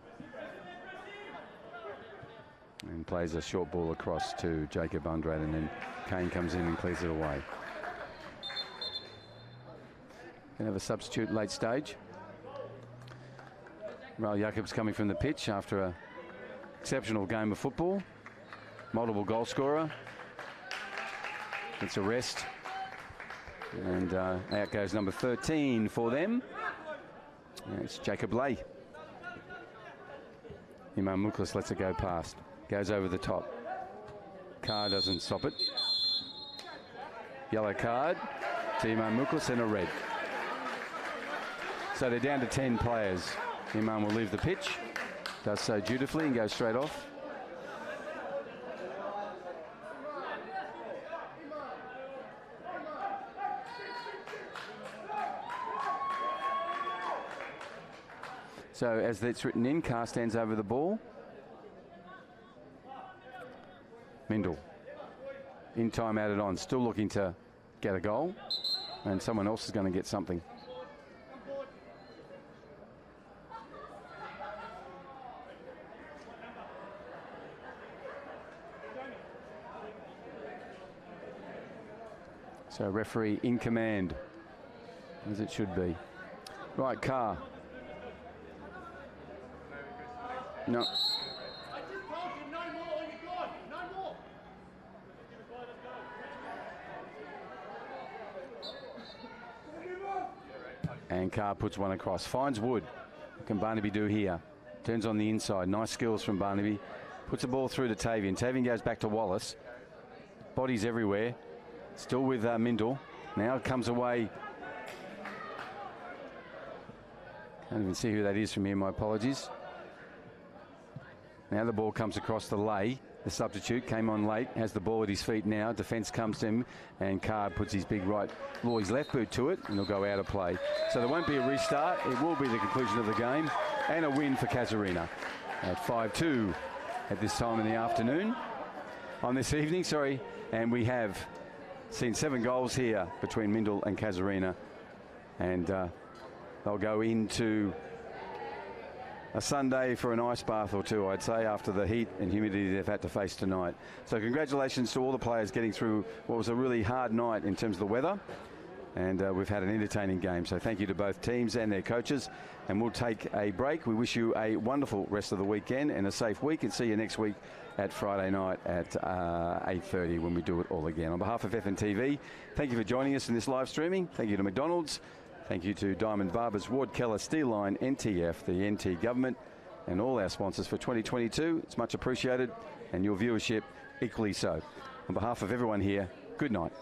And plays a short ball across to Jacob Andrade, and then Kane comes in and clears it away. Going to have a substitute late stage. Raul Jacobs coming from the pitch after an exceptional game of football. Multiple goal scorer. It's a rest. And out goes number 13 for them. And it's Jacob Lay. Imam Muklas lets it go past. Goes over the top. Carr doesn't stop it. Yellow card to Imam Muklas and a red. So they're down to 10 players. Imam will leave the pitch. Does so dutifully and goes straight off. So as that's written in, Carr stands over the ball. Mindil. In time added on. Still looking to get a goal. And someone else is going to get something. So referee in command, as it should be. Right, Carr. No. And Carr puts one across. Finds Wood. What can Barnaby do here? Turns on the inside. Nice skills from Barnaby. Puts the ball through to Tavian. Tavian goes back to Wallace. Bodies everywhere. Still with Mindil. Now it comes away. Can't even see who that is from here. My apologies. Now the ball comes across to Lay. The substitute came on late, has the ball at his feet now. Defence comes to him, and Card puts his big right, his left boot to it, and he'll go out of play. So there won't be a restart. It will be the conclusion of the game, and a win for Casuarina at 5-2 at this time in the afternoon. On this evening, sorry, and we have seen 7 goals here between Mindil and Casuarina, and they'll go into a Sunday for an ice bath or two, I'd say, after the heat and humidity they've had to face tonight. So congratulations to all the players getting through what was a really hard night in terms of the weather. And we've had an entertaining game. So thank you to both teams and their coaches. And we'll take a break. We wish you a wonderful rest of the weekend and a safe week. And see you next week at Friday night at 8:30 when we do it all again. On behalf of FNTV, thank you for joining us in this live streaming. Thank you to McDonald's. Thank you to Diamond Barbers, Ward Keller, Steel Line, NTF, the NT Government, and all our sponsors for 2022. It's much appreciated, and your viewership equally so. On behalf of everyone here, good night.